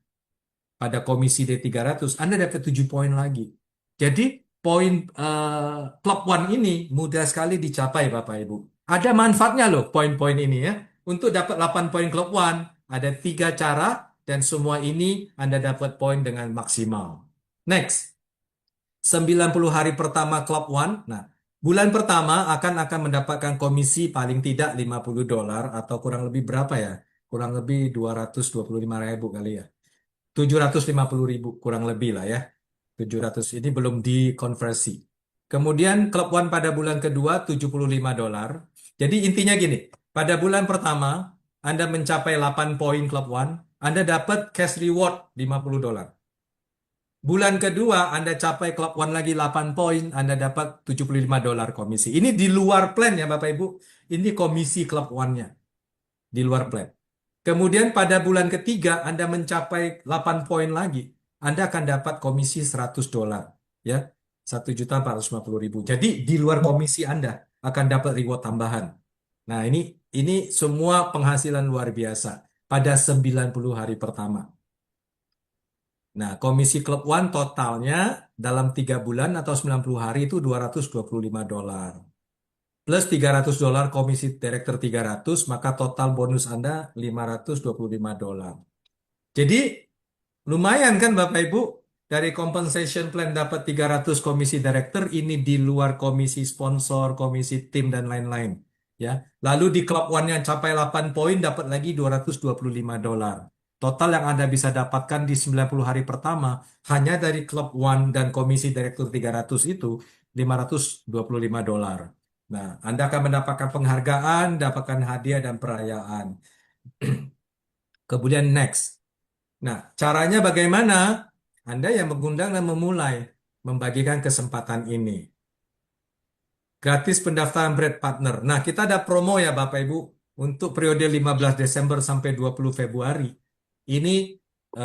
pada komisi D300, Anda dapat 7 poin lagi. Jadi poin Club One ini mudah sekali dicapai Bapak Ibu. Ada manfaatnya loh poin-poin ini ya. Untuk dapat 8 poin Club One, ada 3 cara dan semua ini Anda dapat poin dengan maksimal. Next, 90 hari pertama Club One. Nah, bulan pertama akan mendapatkan komisi paling tidak $50 atau kurang lebih berapa ya? Kurang lebih 225.000 kali ya. 750.000 kurang lebih lah ya. 700 ini belum dikonversi. Kemudian Club One pada bulan kedua $75. Jadi intinya gini, pada bulan pertama Anda mencapai 8 poin Club One, Anda dapat cash reward $50. Bulan kedua Anda capai Club One lagi 8 poin, Anda dapat $75 komisi. Ini di luar plan ya Bapak Ibu. Ini komisi Club One-nya. Di luar plan. Kemudian pada bulan ketiga Anda mencapai 8 poin lagi, Anda akan dapat komisi $100 ya. 1.450.000. Jadi di luar komisi Anda akan dapat reward tambahan. Nah, ini semua penghasilan luar biasa pada 90 hari pertama. Nah, komisi Club One totalnya dalam 3 bulan atau 90 hari itu $225. Plus $300 komisi direktur 300, maka total bonus Anda $525. Jadi lumayan kan Bapak Ibu, dari compensation plan dapat 300 komisi direktur, ini di luar komisi sponsor, komisi tim dan lain-lain. Ya, lalu di Club One yang capai 8 poin dapat lagi $225. Total yang Anda bisa dapatkan di 90 hari pertama hanya dari Club One dan komisi direktur 300 itu $525. Nah, Anda akan mendapatkan penghargaan, dapatkan hadiah dan perayaan. Kemudian next. Nah, caranya bagaimana? Anda yang mengundang dan memulai membagikan kesempatan ini. Gratis pendaftaran brand partner. Nah, kita ada promo ya Bapak Ibu untuk periode 15 Desember sampai 20 Februari. Ini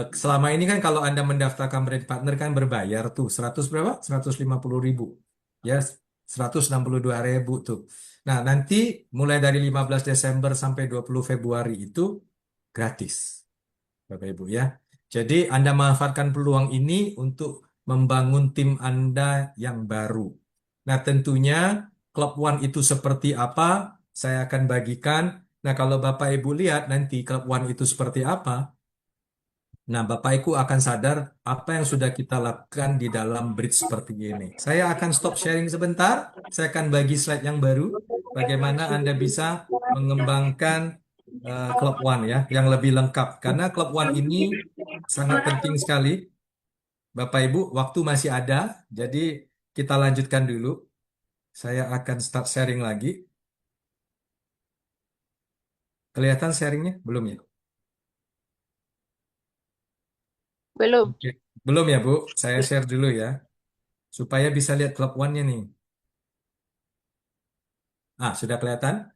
selama ini kan kalau Anda mendaftarkan brand partner kan berbayar tuh 100 berapa? 150.000. Ya, 162.000 tuh. Nah, nanti mulai dari 15 Desember sampai 20 Februari itu gratis. Bapak Ibu ya. Jadi Anda manfaatkan peluang ini untuk membangun tim Anda yang baru. Nah, tentunya Club One itu seperti apa? Saya akan bagikan. Nah, kalau Bapak Ibu lihat nanti Club One itu seperti apa, nah, Bapak Ibu akan sadar apa yang sudah kita lakukan di dalam bridge seperti ini. Saya akan stop sharing sebentar. Saya akan bagi slide yang baru. Bagaimana Anda bisa mengembangkan Club One ya, yang lebih lengkap. Karena Club One ini sangat penting sekali. Bapak Ibu, waktu masih ada. Jadi kita lanjutkan dulu. Saya akan start sharing lagi. Kelihatan sharingnya? Belum ya? Belum. Oke. Belum ya, Bu? Saya share dulu ya. Supaya bisa lihat Club One-nya nih. Ah, sudah kelihatan?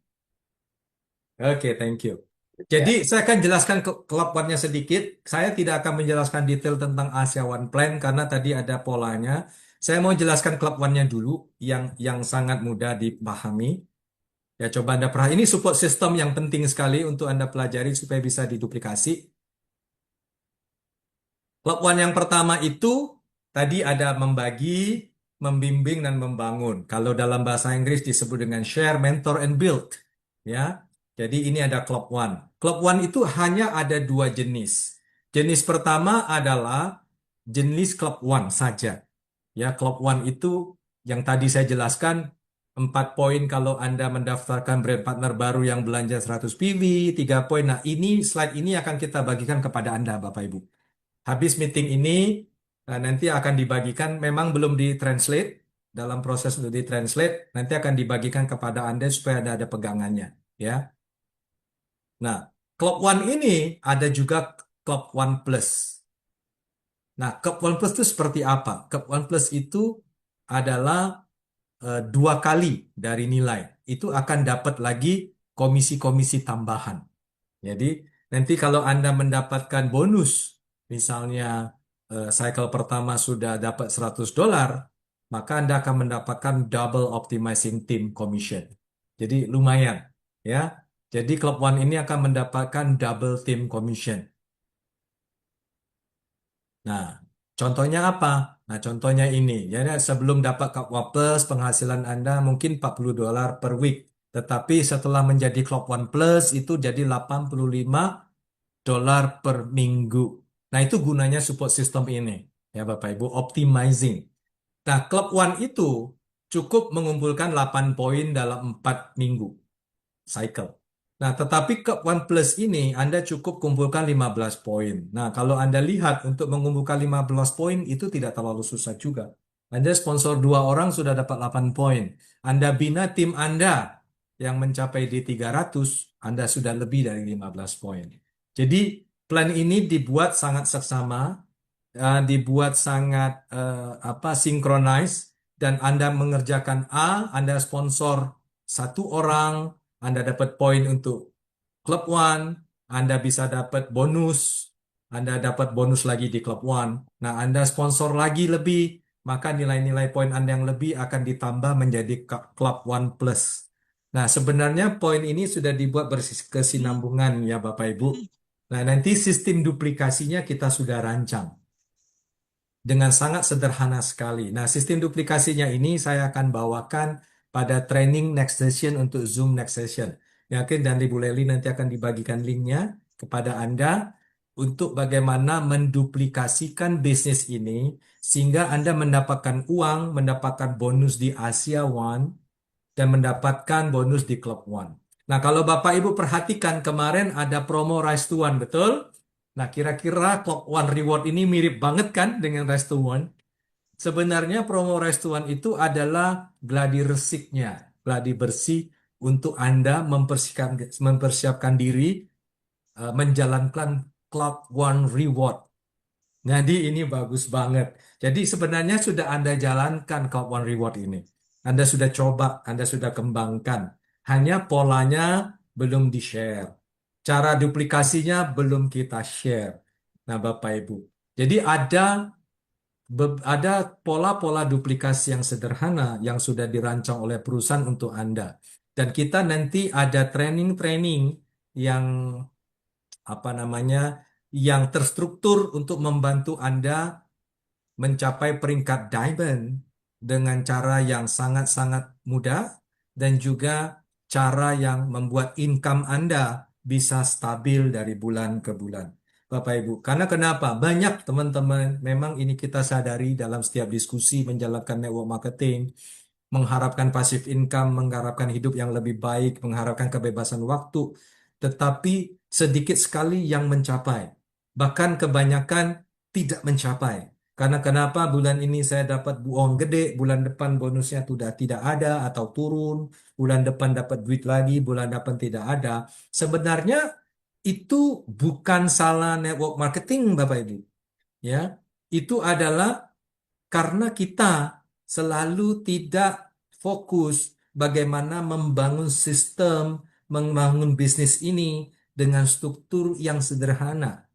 Oke, thank you. Jadi saya akan jelaskan Club One-nya sedikit. Saya tidak akan menjelaskan detail tentang Asia One Plan karena tadi ada polanya. Saya mau jelaskan Club One-nya dulu yang sangat mudah dipahami. Ya, coba Anda perhatikan. Ini support system yang penting sekali untuk Anda pelajari supaya bisa diduplikasi. Club One yang pertama itu tadi ada membagi, membimbing, dan membangun. Kalau dalam bahasa Inggris disebut dengan share, mentor, and build. Ya, jadi ini ada Club One. Club One itu hanya ada dua jenis. Jenis pertama adalah jenis Club One saja. Ya, Club One itu yang tadi saya jelaskan 4 poin kalau Anda mendaftarkan brand partner baru yang belanja 100 PV, 3 poin. Nah, ini slide ini akan kita bagikan kepada Anda, Bapak Ibu. Habis meeting ini nanti akan dibagikan, memang belum ditranslate, dalam proses untuk ditranslate, nanti akan dibagikan kepada Anda supaya Anda ada pegangannya, ya. Nah, Club One ini ada juga Club One Plus. Nah, Club One Plus itu seperti apa? Club One Plus itu adalah 2 kali dari nilai. Itu akan dapat lagi komisi-komisi tambahan. Jadi nanti kalau Anda mendapatkan bonus, misalnya cycle pertama sudah dapat $100, maka Anda akan mendapatkan double optimizing team commission. Jadi lumayan, ya. Jadi Club One ini akan mendapatkan double team commission. Nah, contohnya apa? Nah, contohnya ini. Jadi sebelum dapat Club One Plus, penghasilan Anda mungkin $40 per week. Tetapi setelah menjadi Club One Plus itu jadi $85 per minggu. Nah, itu gunanya support system ini. Ya, Bapak Ibu, optimizing. Nah, Club One itu cukup mengumpulkan 8 poin dalam 4 minggu cycle. Nah, tetapi Club One Plus ini Anda cukup kumpulkan 15 poin. Nah, kalau Anda lihat untuk mengumpulkan 15 poin itu tidak terlalu susah juga. Anda sponsor 2 orang sudah dapat 8 poin. Anda bina tim Anda yang mencapai di 300, Anda sudah lebih dari 15 poin. Jadi, plan ini dibuat sangat seksama, dibuat sangat sinkronis, dan Anda mengerjakan A, Anda sponsor 1 orang, Anda dapat poin untuk Club One, Anda bisa dapat bonus, Anda dapat bonus lagi di Club One. Nah, Anda sponsor lagi lebih, maka nilai-nilai poin Anda yang lebih akan ditambah menjadi Club One Plus. Nah, sebenarnya poin ini sudah dibuat berkesinambungan ya Bapak Ibu. Nah, nanti sistem duplikasinya kita sudah rancang dengan sangat sederhana sekali. Nah, sistem duplikasinya ini saya akan bawakan pada training next session untuk Zoom next session. Yakin dan Ibu Leli nanti akan dibagikan linknya kepada Anda untuk bagaimana menduplikasikan bisnis ini sehingga Anda mendapatkan uang, mendapatkan bonus di Asia One, dan mendapatkan bonus di Club One. Nah, kalau Bapak Ibu perhatikan kemarin ada promo Rise to One, betul? Nah, kira-kira Club One Reward ini mirip banget kan dengan Rise to One? Sebenarnya promo Rise to One itu adalah gladi resik-nya, gladi bersih untuk Anda mempersiapkan diri menjalankan Club One Reward. Jadi ini bagus banget. Jadi sebenarnya sudah Anda jalankan Club One Reward ini. Anda sudah coba, Anda sudah kembangkan. Hanya polanya belum di-share. Cara duplikasinya belum kita share. Nah, Bapak Ibu. Jadi ada pola-pola duplikasi yang sederhana yang sudah dirancang oleh perusahaan untuk Anda. Dan kita nanti ada training-training yang yang terstruktur untuk membantu Anda mencapai peringkat diamond dengan cara yang sangat-sangat mudah dan juga cara yang membuat income Anda bisa stabil dari bulan ke bulan. Bapak Ibu, karena kenapa? Banyak teman-teman, memang ini kita sadari dalam setiap diskusi menjalankan network marketing, mengharapkan passive income, mengharapkan hidup yang lebih baik, mengharapkan kebebasan waktu, tetapi sedikit sekali yang mencapai. Bahkan kebanyakan tidak mencapai. Karena kenapa bulan ini saya dapat uang gede, bulan depan bonusnya sudah tidak ada atau turun, bulan depan dapat duit lagi, bulan depan tidak ada. Sebenarnya itu bukan salah network marketing, Bapak Ibu. Ya, itu adalah karena kita selalu tidak fokus bagaimana membangun sistem, membangun bisnis ini dengan struktur yang sederhana.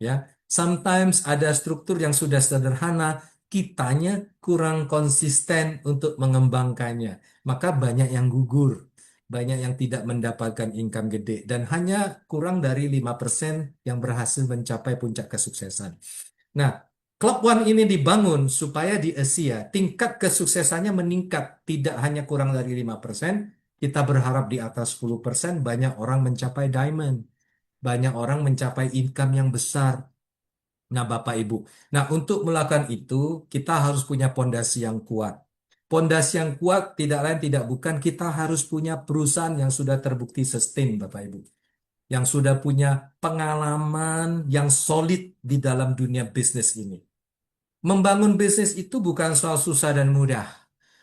Ya, sometimes ada struktur yang sudah sederhana, kitanya kurang konsisten untuk mengembangkannya. Maka banyak yang gugur, banyak yang tidak mendapatkan income gede, dan hanya kurang dari 5% yang berhasil mencapai puncak kesuksesan. Nah, Club One ini dibangun supaya di Asia tingkat kesuksesannya meningkat, tidak hanya kurang dari 5%, kita berharap di atas 10%, banyak orang mencapai diamond, banyak orang mencapai income yang besar. Nah, Bapak Ibu. Nah, untuk melakukan itu, kita harus punya pondasi yang kuat. Pondasi yang kuat tidak lain tidak bukan kita harus punya perusahaan yang sudah terbukti sustain, Bapak Ibu. Yang sudah punya pengalaman yang solid di dalam dunia bisnis ini. Membangun bisnis itu bukan soal susah dan mudah.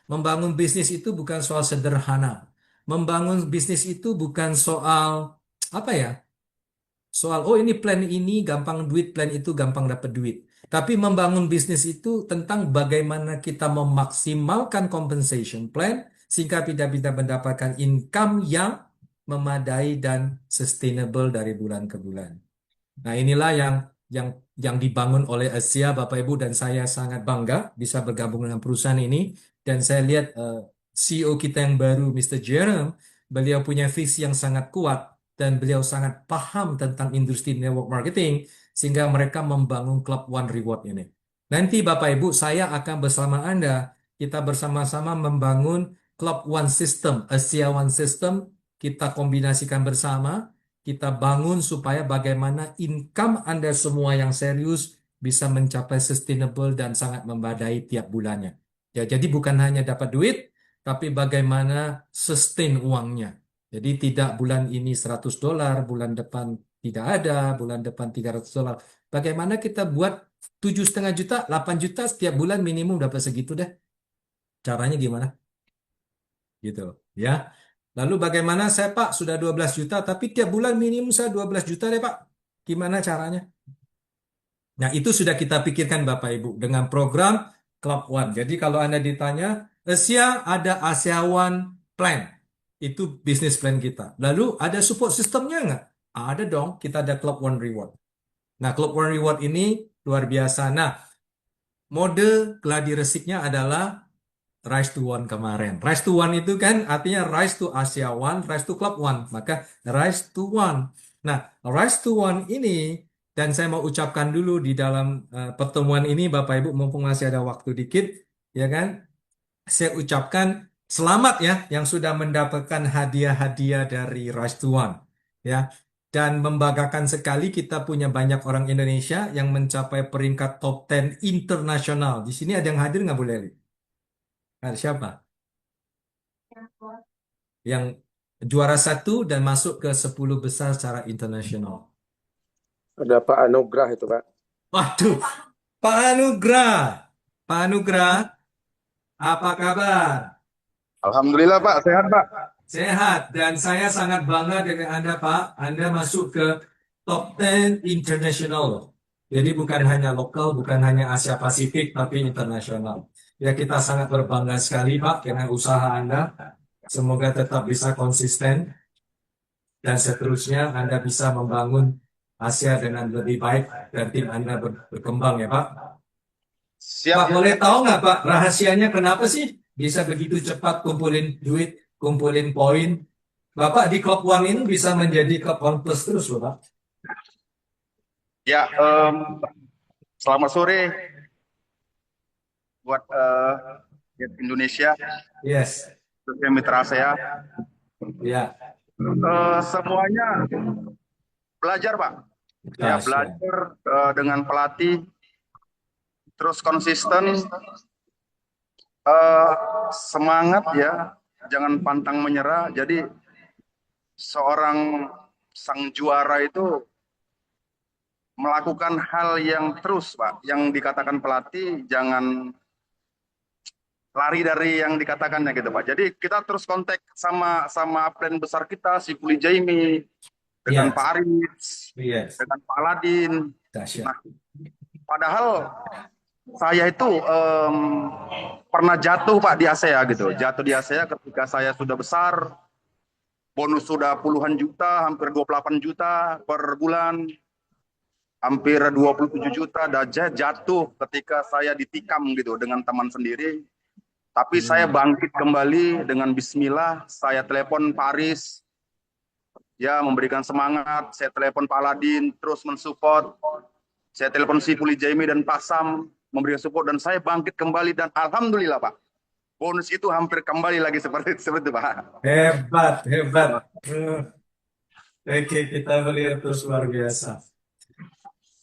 Membangun bisnis itu bukan soal sederhana. Membangun bisnis itu bukan soal apa ya? Soal oh ini plan ini gampang duit, plan itu gampang dapat duit. Tapi membangun bisnis itu tentang bagaimana kita memaksimalkan compensation plan sehingga kita bisa mendapatkan income yang memadai dan sustainable dari bulan ke bulan. Nah, inilah yang yang dibangun oleh Asia, Bapak Ibu, dan saya sangat bangga bisa bergabung dengan perusahaan ini. Dan saya lihat CEO kita yang baru, Mr. Jerome, beliau punya visi yang sangat kuat dan beliau sangat paham tentang industri network marketing sehingga mereka membangun Club One Reward ini. Nanti Bapak Ibu, saya akan bersama Anda, kita bersama-sama membangun Club One System, Asia One System, kita kombinasikan bersama. Kita bangun supaya bagaimana income Anda semua yang serius bisa mencapai sustainable dan sangat membadai tiap bulannya. Ya, jadi bukan hanya dapat duit, tapi bagaimana sustain uangnya. Jadi tidak bulan ini $100, bulan depan tidak ada, bulan depan $300. Bagaimana kita buat 7,5 juta, 8 juta setiap bulan minimum dapat segitu deh. Caranya gimana? Gitu, ya. Lalu bagaimana saya Pak sudah 12 juta tapi tiap bulan minimum saya 12 juta deh Pak. Gimana caranya? Nah, itu sudah kita pikirkan Bapak Ibu dengan program Club One. Jadi kalau Anda ditanya, Asia ada Asia One Plan. Itu bisnis plan kita. Lalu ada support sistemnya nggak? Ada dong, kita ada Club One Reward. Nah, Club One Reward ini luar biasa. Nah, mode gladi resiknya adalah Rise to One kemarin. Rise to One itu kan artinya Rise to Asia One, Rise to Club One. Maka Rise to One. Nah, Rise to One ini, dan saya mau ucapkan dulu di dalam pertemuan ini, Bapak Ibu, mumpung masih ada waktu dikit, ya kan? Saya ucapkan selamat ya, yang sudah mendapatkan hadiah-hadiah dari Rise to One. Ya, dan membanggakan sekali kita punya banyak orang Indonesia yang mencapai peringkat top 10 internasional. Di sini ada yang hadir nggak Bu Leli? Ada siapa? Yang juara 1 dan masuk ke 10 besar secara internasional. Ada Pak Anugrah itu, Pak. Waduh, Pak Anugrah. Pak Anugrah, apa kabar? Alhamdulillah, Pak. Sehat, Pak. Sehat, dan saya sangat bangga dengan Anda, Pak. Anda masuk ke top 10 internasional. Jadi bukan hanya lokal, bukan hanya Asia Pasifik, tapi internasional. Ya, kita sangat berbangga sekali, Pak, dengan usaha Anda. Semoga tetap bisa konsisten dan seterusnya Anda bisa membangun Asia dengan lebih baik dan tim Anda berkembang ya Pak. Siap. Pak, boleh tahu nggak Pak, rahasianya kenapa sih bisa begitu cepat kumpulin duit, kumpulin poin? Bapak di Club One ini bisa menjadi Club One Plus terus loh Pak. Ya, selamat sore buat Indonesia, Yes. khususnya mitra saya. Ya. Semuanya belajar, Pak. Ya, Dahsyat. belajar dengan pelatih, terus konsisten, semangat ya, jangan pantang menyerah. Jadi seorang sang juara itu melakukan hal yang terus, Pak. Yang dikatakan pelatih, jangan lari dari yang dikatakannya gitu, Pak. Jadi kita terus kontak sama plan besar kita, si Puli Jaimi, dengan Yes. Pak Aris, Yes. dengan Pak Aladin. Dahsyat. Nah, padahal saya itu pernah jatuh, Pak, di ASEA gitu. Jatuh di ASEA ketika saya sudah besar, bonus sudah puluhan juta, hampir 28 juta per bulan, hampir 27 juta, dan jatuh ketika saya ditikam gitu dengan teman sendiri. Tapi saya bangkit kembali dengan bismillah, saya telepon Pak Aris, ya memberikan semangat, saya telepon Pak Aladin, terus mensupport, saya telepon si Puli Jaimi dan Pak Sam, memberikan support, dan saya bangkit kembali, dan alhamdulillah Pak, bonus itu hampir kembali lagi seperti itu Pak. Hebat, hebat. Oke, kita melihat terus luar biasa.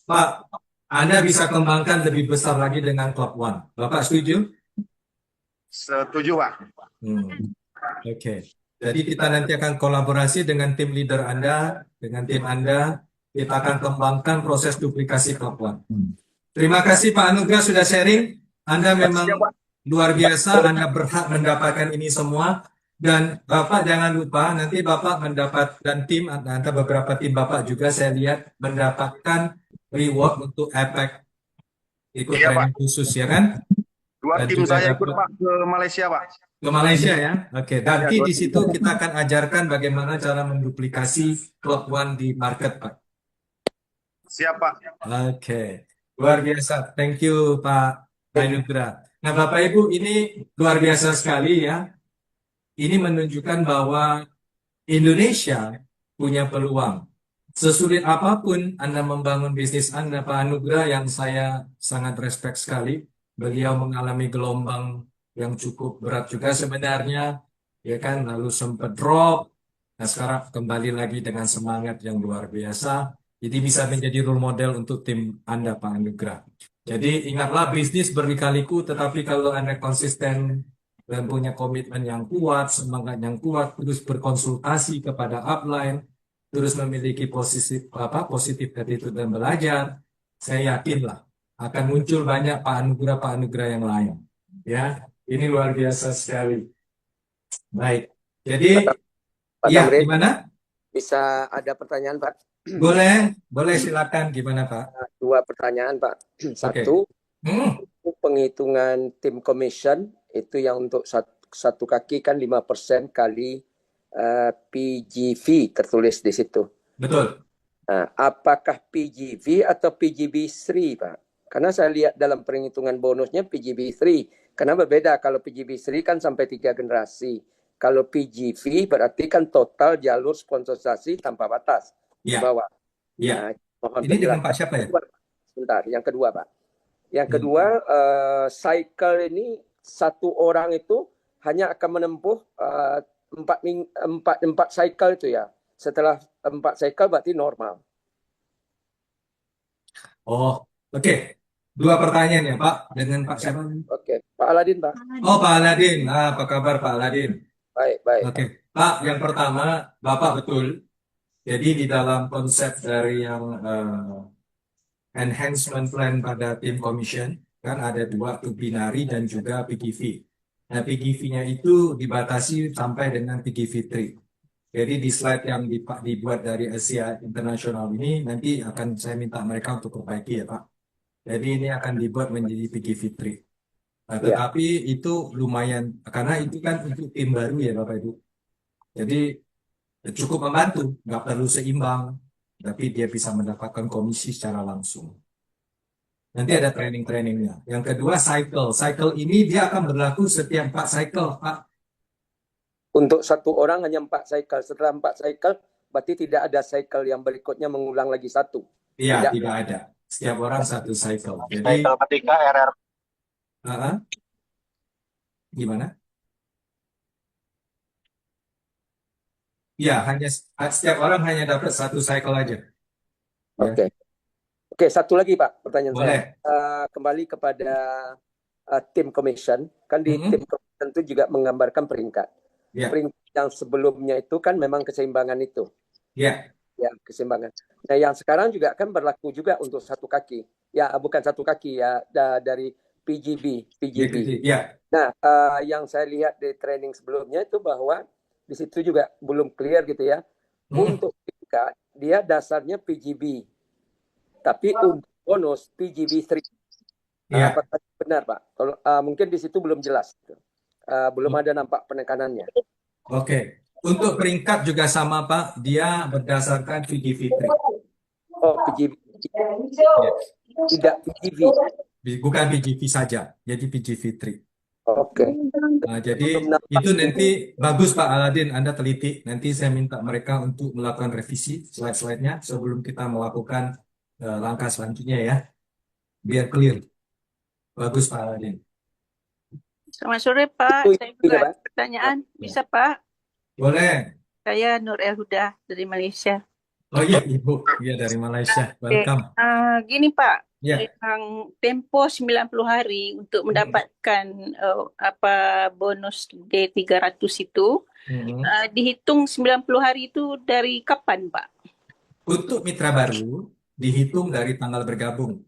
Pak, Anda bisa kembangkan lebih besar lagi dengan Club One. Bapak setuju? Setuju Pak. Oke. Jadi kita nanti akan kolaborasi dengan tim leader Anda, dengan tim Anda. Kita akan kembangkan proses duplikasi Club One. Terima kasih Pak Anugrah sudah sharing. Anda memang Siap, Pak. luar biasa. Anda berhak mendapatkan ini semua. Dan Bapak jangan lupa nanti Bapak mendapat, dan tim, antara beberapa tim Bapak juga saya lihat mendapatkan reward untuk efek ikut Iya, training khusus ya kan? 2 Dan tim juga saya ikut dapat Pak ke Malaysia Pak. ke Malaysia ya. Oke, nanti Ya, di situ kita akan ajarkan bagaimana cara menduplikasi Club One di market, Pak. Siap Pak. Oke, luar biasa. Thank you, Pak Anugrah. Nah, Bapak Ibu, ini luar biasa sekali ya. Ini menunjukkan bahwa Indonesia punya peluang. Sesulit apapun Anda membangun bisnis Anda, Pak Anugrah, yang saya sangat respect sekali. Beliau mengalami gelombang yang cukup berat juga sebenarnya, ya kan, lalu sempat drop. Nah, sekarang kembali lagi dengan semangat yang luar biasa. Jadi bisa menjadi role model untuk tim Anda, Pak Anugrah. Jadi ingatlah, bisnis berlika-liku, tetapi kalau Anda konsisten dan punya komitmen yang kuat, semangat yang kuat, terus berkonsultasi kepada upline, terus memiliki positif attitude dan belajar, saya yakinlah akan muncul banyak Pak Anugrah yang lain. Ya, ini luar biasa sekali. Baik, jadi Pak ya Tamrin, gimana? bisa ada pertanyaan, Pak? Boleh silakan. Gimana Pak? 2 pertanyaan, Pak. Satu, penghitungan tim commission itu yang untuk satu kaki kan 5% kali PGV tertulis di situ. Betul. Nah, apakah PGV atau PGB3, Pak? Karena saya lihat dalam perhitungan bonusnya PGB3. Kenapa beda? Kalau PGB3 kan sampai 3 generasi. Kalau PGV berarti kan total jalur sponsorisasi tanpa batas di Ya. bawah. Ya. Nah, mohon Ini dengan penjelasan. Pak siapa ya? Sebentar, yang kedua, Pak. Yang kedua, cycle ini satu orang itu hanya akan menempuh 4 cycle itu ya. Setelah 4 cycle berarti normal. Oh, oke. 2 pertanyaan ya Pak, dengan Pak siapa? Oke, Pak Aladin, Pak. Oh, Pak Aladin. Apa kabar Pak Aladin? Baik, baik. Oke, Pak, yang pertama, Bapak betul. Jadi di dalam konsep dari yang enhancement plan pada tim commission, kan ada 2, tuh binary dan juga PGV. Nah, PGV-nya itu dibatasi sampai dengan PGV3. Jadi di slide yang dibuat dari Asia International ini, nanti akan saya minta mereka untuk perbaiki ya Pak. Jadi ini akan dibuat menjadi PGV3. Nah, tetapi itu lumayan, karena itu kan untuk tim baru ya Bapak Ibu. Jadi cukup membantu, nggak perlu seimbang, tapi dia bisa mendapatkan komisi secara langsung. Nanti ada training-trainingnya. Yang kedua, cycle. Cycle ini dia akan berlaku setiap 4 cycle, Pak. Untuk satu orang hanya 4 cycle. Setelah 4 cycle, berarti tidak ada cycle yang berikutnya mengulang lagi 1. Iya, Tidak. tidak ada. Setiap orang satu cycle. Jadi, Cycle ketika RR. gimana? Ya, setiap orang hanya dapat satu cycle aja. Ya, Oke. Oke, satu lagi Pak, pertanyaan saya. boleh. Kembali kepada tim commission, kan di Mm-mm. tim commission itu juga menggambarkan peringkat. Ya, Peringkat yang sebelumnya itu kan memang keseimbangan itu. ya, Ya, keseimbangan. Nah, yang sekarang juga kan berlaku juga untuk satu kaki. Ya, bukan satu kaki ya, dari PGB. ya. Nah, yang saya lihat di training sebelumnya itu bahwa di situ juga belum clear gitu ya. Mm. Untuk peringkat dia dasarnya PGB, tapi untuk bonus PGB 3. Ya. Apakah benar Pak? Kalau mungkin di situ belum jelas, belum ada nampak penekanannya. Oke. Untuk peringkat juga sama, Pak. Dia berdasarkan PGV 3. Oh, PGB, Yes. tidak PGB. Bukan PGV saja, jadi PGV 3. Oke. Nah, jadi Belum nampak. itu nanti bagus Pak Aladin, Anda teliti. Nanti saya minta mereka untuk melakukan revisi slide-slide-nya sebelum kita melakukan langkah selanjutnya ya. Biar clear. Bagus Pak Aladin. Selamat sore Pak, Itu saya tidak, juga Pak? ada pertanyaan. Bisa Pak? Boleh. Saya Nur El Huda dari Malaysia. Oh iya Ibu, iya dari Malaysia. Oke, Welcome. gini Pak, Ya. yang tempo 90 hari untuk mendapatkan bonus D300 itu, dihitung 90 hari itu dari kapan Pak? Untuk mitra baru dihitung dari tanggal bergabung.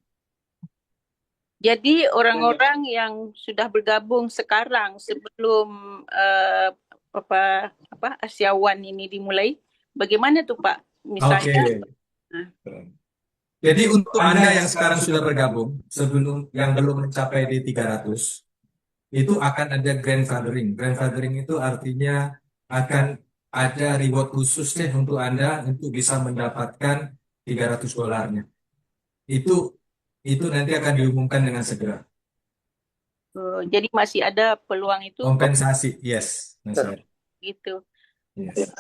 Jadi orang-orang yang sudah bergabung sekarang sebelum Asia One ini dimulai, bagaimana tuh Pak? Misalnya, Jadi untuk Anda yang sekarang sudah bergabung, sebelum yang belum mencapai D300, itu akan ada grandfathering. Grandfathering itu artinya akan ada reward khusus deh untuk Anda untuk bisa mendapatkan $300-nya. Itu nanti akan diumumkan dengan segera. jadi masih ada peluang itu Kompensasi, yes. Masih ada. gitu. Yes.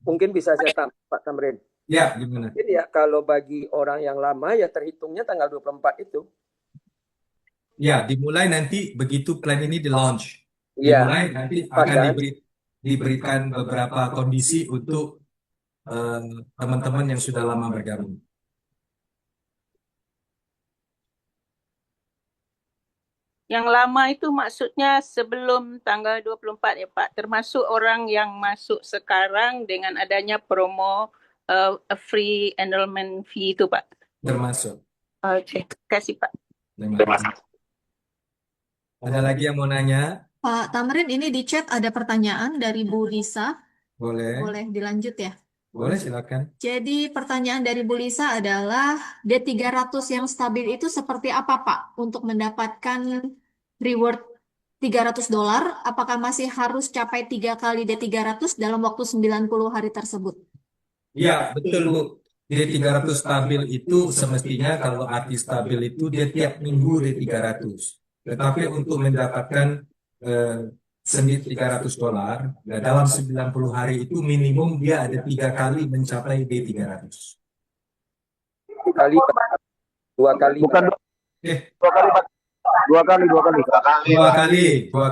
Mungkin bisa saya tambah Pak Tamrin. Ya, gimana? Jadi ya kalau bagi orang yang lama ya terhitungnya tanggal 24 itu. Ya, dimulai nanti begitu plan ini di-launch. Iya. Dimulai nanti akan diberikan beberapa kondisi untuk teman-teman yang sudah lama bergabung. Yang lama itu maksudnya sebelum tanggal 24 ya Pak, termasuk orang yang masuk sekarang dengan adanya promo free enrollment fee itu Pak. Termasuk. Oke, terima kasih Pak. Terima kasih. Ada lagi yang mau nanya? Pak Tamrin, ini di chat ada pertanyaan dari Bu Lisa. Boleh. Boleh dilanjut ya? Boleh, silakan. Jadi pertanyaan dari Bu Lisa adalah D300 yang stabil itu seperti apa Pak untuk mendapatkan reward $300? Apakah masih harus capai 3 kali D300 dalam waktu 90 hari tersebut? Iya, betul Bu. D300 stabil itu semestinya kalau arti stabil itu dia tiap minggu D300. Tetapi untuk mendapatkan $300, nah dalam 90 hari itu minimum dia ada 3 kali mencapai D300. Kali Pak. 2 kali. Bukan dua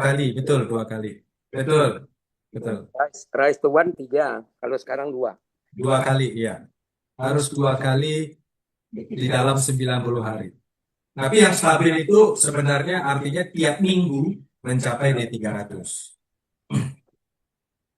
kali. Betul, 2 kali. Betul. Rise to 1 3, kalau sekarang 2. 2 kali, ya. Harus 2 kali di dalam 90 hari. Tapi yang stabil itu sebenarnya artinya tiap minggu mencapai D300.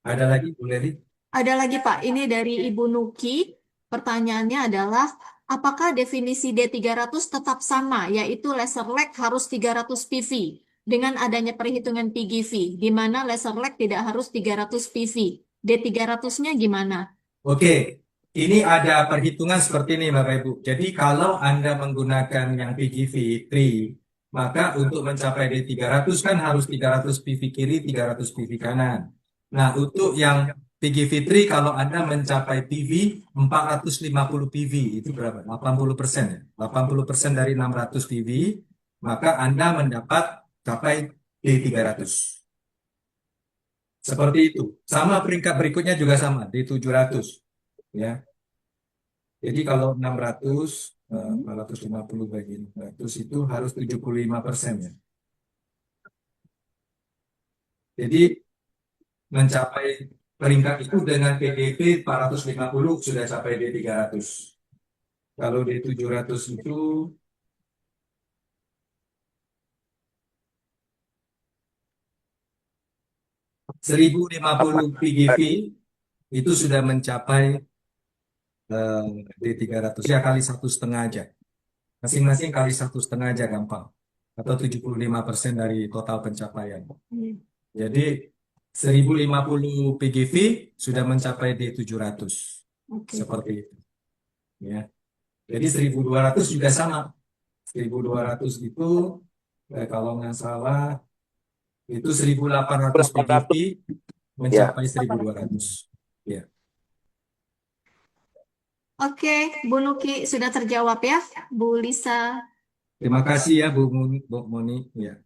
Ada lagi, Bu Leli? Ada lagi Pak, ini dari Ibu Nuki. Pertanyaannya adalah, apakah definisi D300 tetap sama, yaitu laser lag harus 300 PV dengan adanya perhitungan PGV, di mana laser lag tidak harus 300 PV. D300-nya gimana? Oke, ini ada perhitungan seperti ini Bapak Ibu. Jadi kalau Anda menggunakan yang PGV 3, maka untuk mencapai D300 kan harus 300 PV kiri, 300 PV kanan. Nah, untuk yang PGV 3 kalau Anda mencapai PV 450 PV, itu berapa? 80% ya? 80% dari 600 PV, maka Anda mendapat capai D300. Seperti itu. Sama peringkat berikutnya juga sama, D700. Ya. Jadi kalau 600, 450 bagi 600 itu harus 75% ya. Jadi mencapai peringkat itu dengan PDP 450 sudah capai D300. Kalau D700 itu 1050 PGV itu sudah mencapai D300 ya, kali 1,5 aja. Masing-masing kali 1,5 aja gampang. Atau 75% dari total pencapaian. Jadi 1050 PGV sudah mencapai D700. Oke. Seperti itu. Ya. Jadi 1200 juga sama. 1200 itu kalau nggak salah itu 1800 PGV mencapai 1200. Ya. Oke, Bu Nuki sudah terjawab ya, Bu Lisa. Terima kasih ya Bu Moni. Ya.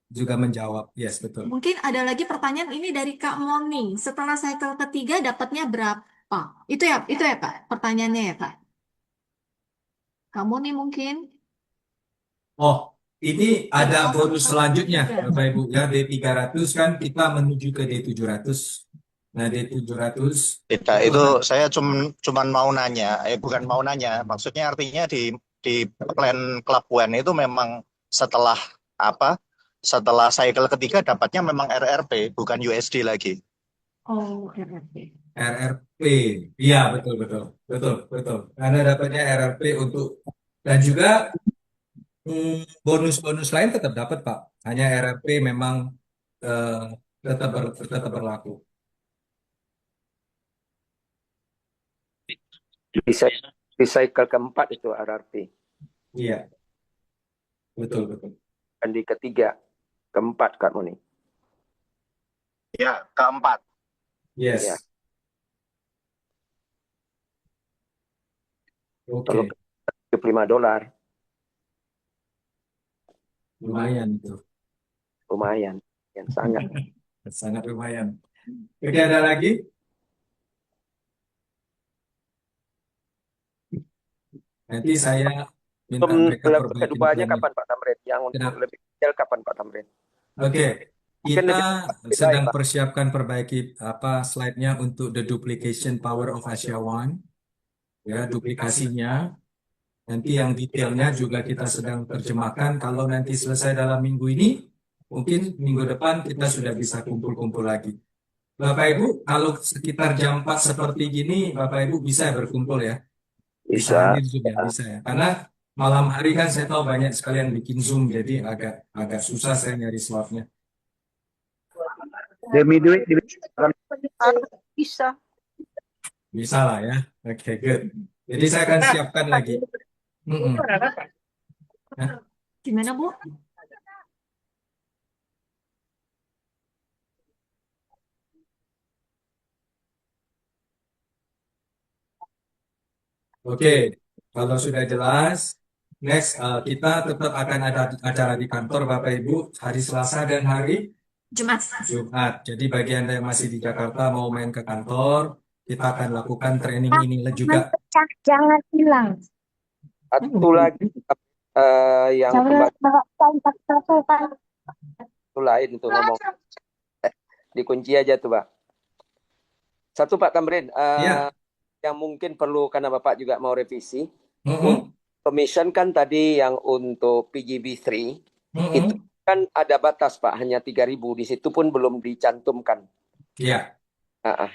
Juga menjawab. Yes, betul. Mungkin ada lagi pertanyaan ini dari Kak Moni. Setelah cycle ketiga dapatnya berapa? Itu ya Pak, pertanyaannya ya Pak. Kak Moni mungkin. Oh, ini ada bonus selanjutnya, Bapak Ibu. Ya, D300 kan kita menuju ke D700. Nah, D700 Tidak, itu saya cuman mau nanya, bukan mau nanya, maksudnya artinya di plan Club One itu memang setelah setelah cycle ketiga dapatnya memang RRP, bukan USD lagi. Oh, RRP. RRP. Iya, betul. Karena dapatnya RRP dan juga bonus-bonus lain tetap dapat, Pak. Hanya RRP memang tetap berlaku. Di cycle keempat itu RRP. Iya. Betul. Dan di ketiga, keempat Kak Moni. Ya, keempat. Yes. Ya. Oke. $75. Lumayan itu. Lumayan. Yang sangat. Sangat lumayan. Oke, ada lagi? Nanti saya minta mereka Level perbaikin keduanya plannya. kapan Pak Tamrin? Yang untuk Kenapa? lebih detail kapan Pak Tamrin? Oke, Mungkin kita lebih sedang Pak. persiapkan perbaiki slide-nya untuk the duplication power of Asia One. Ya, duplikasinya. Nanti yang detailnya juga kita sedang terjemahkan. Kalau nanti selesai dalam minggu ini, mungkin minggu depan kita sudah bisa kumpul-kumpul lagi. Bapak Ibu, kalau sekitar jam 4 seperti gini, Bapak Ibu bisa berkumpul ya? Bisa hadir juga, bisa ya. Karena malam hari kan saya tahu banyak sekalian bikin Zoom, jadi agak susah saya nyari slotnya. Demi duit, Bisa. Bisa lah ya. Oke, good. Jadi saya akan siapkan lagi. Gimana Bu? Oke, kalau sudah jelas, next kita tetap akan ada acara di kantor Bapak Ibu hari Selasa dan hari Jumat. Jadi bagi Anda yang masih di Jakarta mau main ke kantor, kita akan lakukan training ini juga. Jangan hilang. Satu lagi yang kembali itu lain itu ngomong. Dikunci aja tuh Pak. Satu Pak Tamrin, Iya. yang mungkin perlu karena Bapak juga mau revisi. Mm-mm. Commission kan tadi yang untuk PGB3 Mm-mm. itu kan ada batas Pak, hanya 3.000. Di situ pun belum dicantumkan. Iya.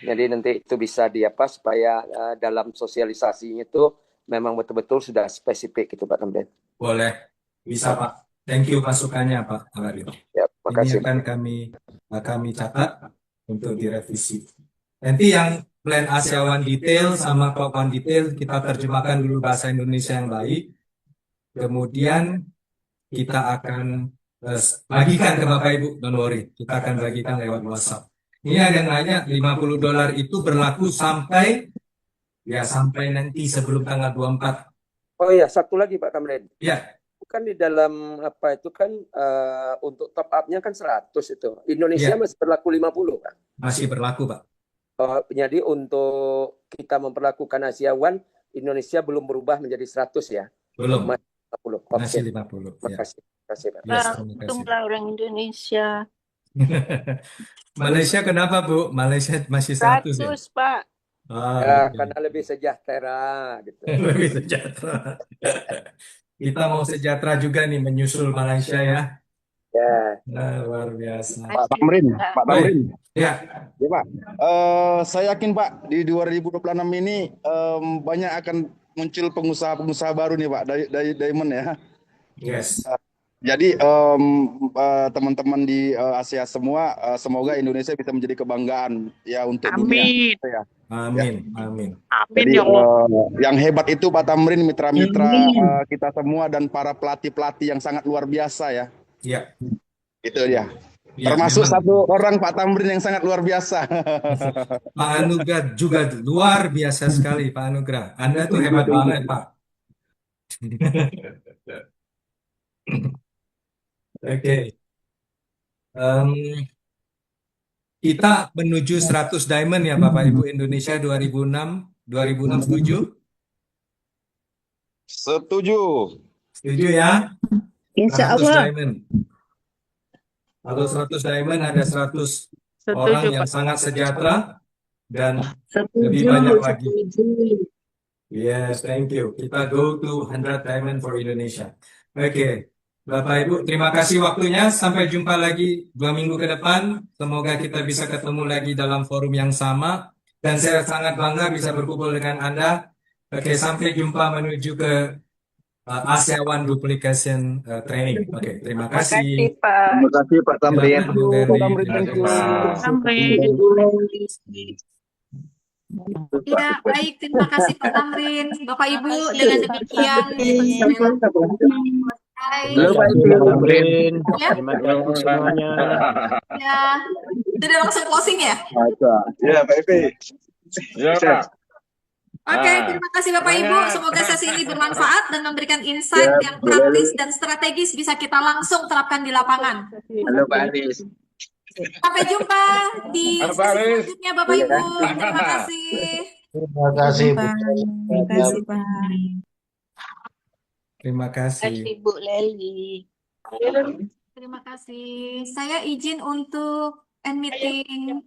Jadi nanti itu bisa supaya dalam sosialisasinya itu memang betul-betul sudah spesifik itu Pak Tamrin. Boleh, bisa Pak. Thank you masukannya Pak Alario. Ya, Ini makasih. akan kami catat untuk direvisi. Nanti yang plan Asia One detail sama Club One detail kita terjemahkan dulu bahasa Indonesia yang baik. Kemudian kita akan bagikan ke Bapak Ibu, don't worry. Kita akan bagikan lewat WhatsApp. Ini ada yang nanya, $50 itu berlaku sampai nanti sebelum tanggal 24. Oh iya, satu lagi Pak Tamrin. Ya. Bukan di dalam itu kan untuk top up-nya kan 100 itu. Indonesia Ya. masih berlaku 50 Pak. Masih berlaku Pak. Jadi untuk kita memperlakukan Asia One Indonesia belum berubah menjadi 100 ya. Belum, Masih 50. Oke. masih 50. Ya. Makasih. Makasih, Pak. Yes, terima kasih. Untunglah orang Indonesia. Malaysia kenapa, Bu? Malaysia masih 100 ya? 100, Pak. Ah, Ya, oke. karena lebih sejahtera gitu. Lebih sejahtera. Kita mau sejahtera juga nih menyusul Malaysia ya. Ya. Nah, luar biasa. Pak Tamrin, Pak Tamrin. Ya, Ya Pak, saya yakin Pak di 2026 ini banyak akan muncul pengusaha-pengusaha baru nih Pak dari Diamond ya. yes. Jadi teman-teman di Asia semua, semoga Indonesia bisa menjadi kebanggaan ya untuk dunia. Ya. Amin, amin. Jadi yang hebat itu Pak Tamrin, mitra-mitra kita semua dan para pelatih-pelatih yang sangat luar biasa ya. Ya, Itu ya. ya, Termasuk memang. satu orang Pak Tamrin yang sangat luar biasa. Pak Anugrah juga luar biasa sekali, Pak Anugrah. Anda tuh hebat banget, Pak. Oke. Kita menuju 100 diamond ya Bapak Ibu Indonesia 2006 setuju? Setuju. Setuju ya? Insya 100 Allah. diamond. Kalau 100 diamond ada 100 orang Setuju, yang Pak. sangat sejahtera dan lebih Setuju, banyak lagi. setuju. Yes, thank you. Kita go to 100 diamond for Indonesia. Oke. Bapak Ibu, terima kasih waktunya. Sampai jumpa lagi 2 minggu ke depan. Semoga kita bisa ketemu lagi dalam forum yang sama. Dan saya sangat bangga bisa berkumpul dengan Anda. Oke, sampai jumpa menuju ke Asia One Duplication Training. Oke, terima Terima kasih, kasih. Pak. Terima kasih Pak Tamrin. Silakan, Bu Berry. Pak Tamrin, Terima thank you. kasih. Ya, baik. Terima kasih Pak Tamrin. Bapak Ibu, dengan demikian selesai. Halo Pak Tamrin. Ya, Terima kasih semuanya. ya. Sudah langsung closing ya? Ya, Pak Epi. Ya, Pak. Oke, terima kasih Bapak Ibu. Semoga sesi ini bermanfaat dan memberikan insight yang praktis dan strategis bisa kita langsung terapkan di lapangan. Halo Pak Aris. Sampai jumpa di sesi selanjutnya Bapak Ibu. Terima kasih. Terima kasih Bu. Terima kasih, Pak. Terima kasih. Terima kasih, Bu Leli. Terima kasih. Saya izin untuk end meeting.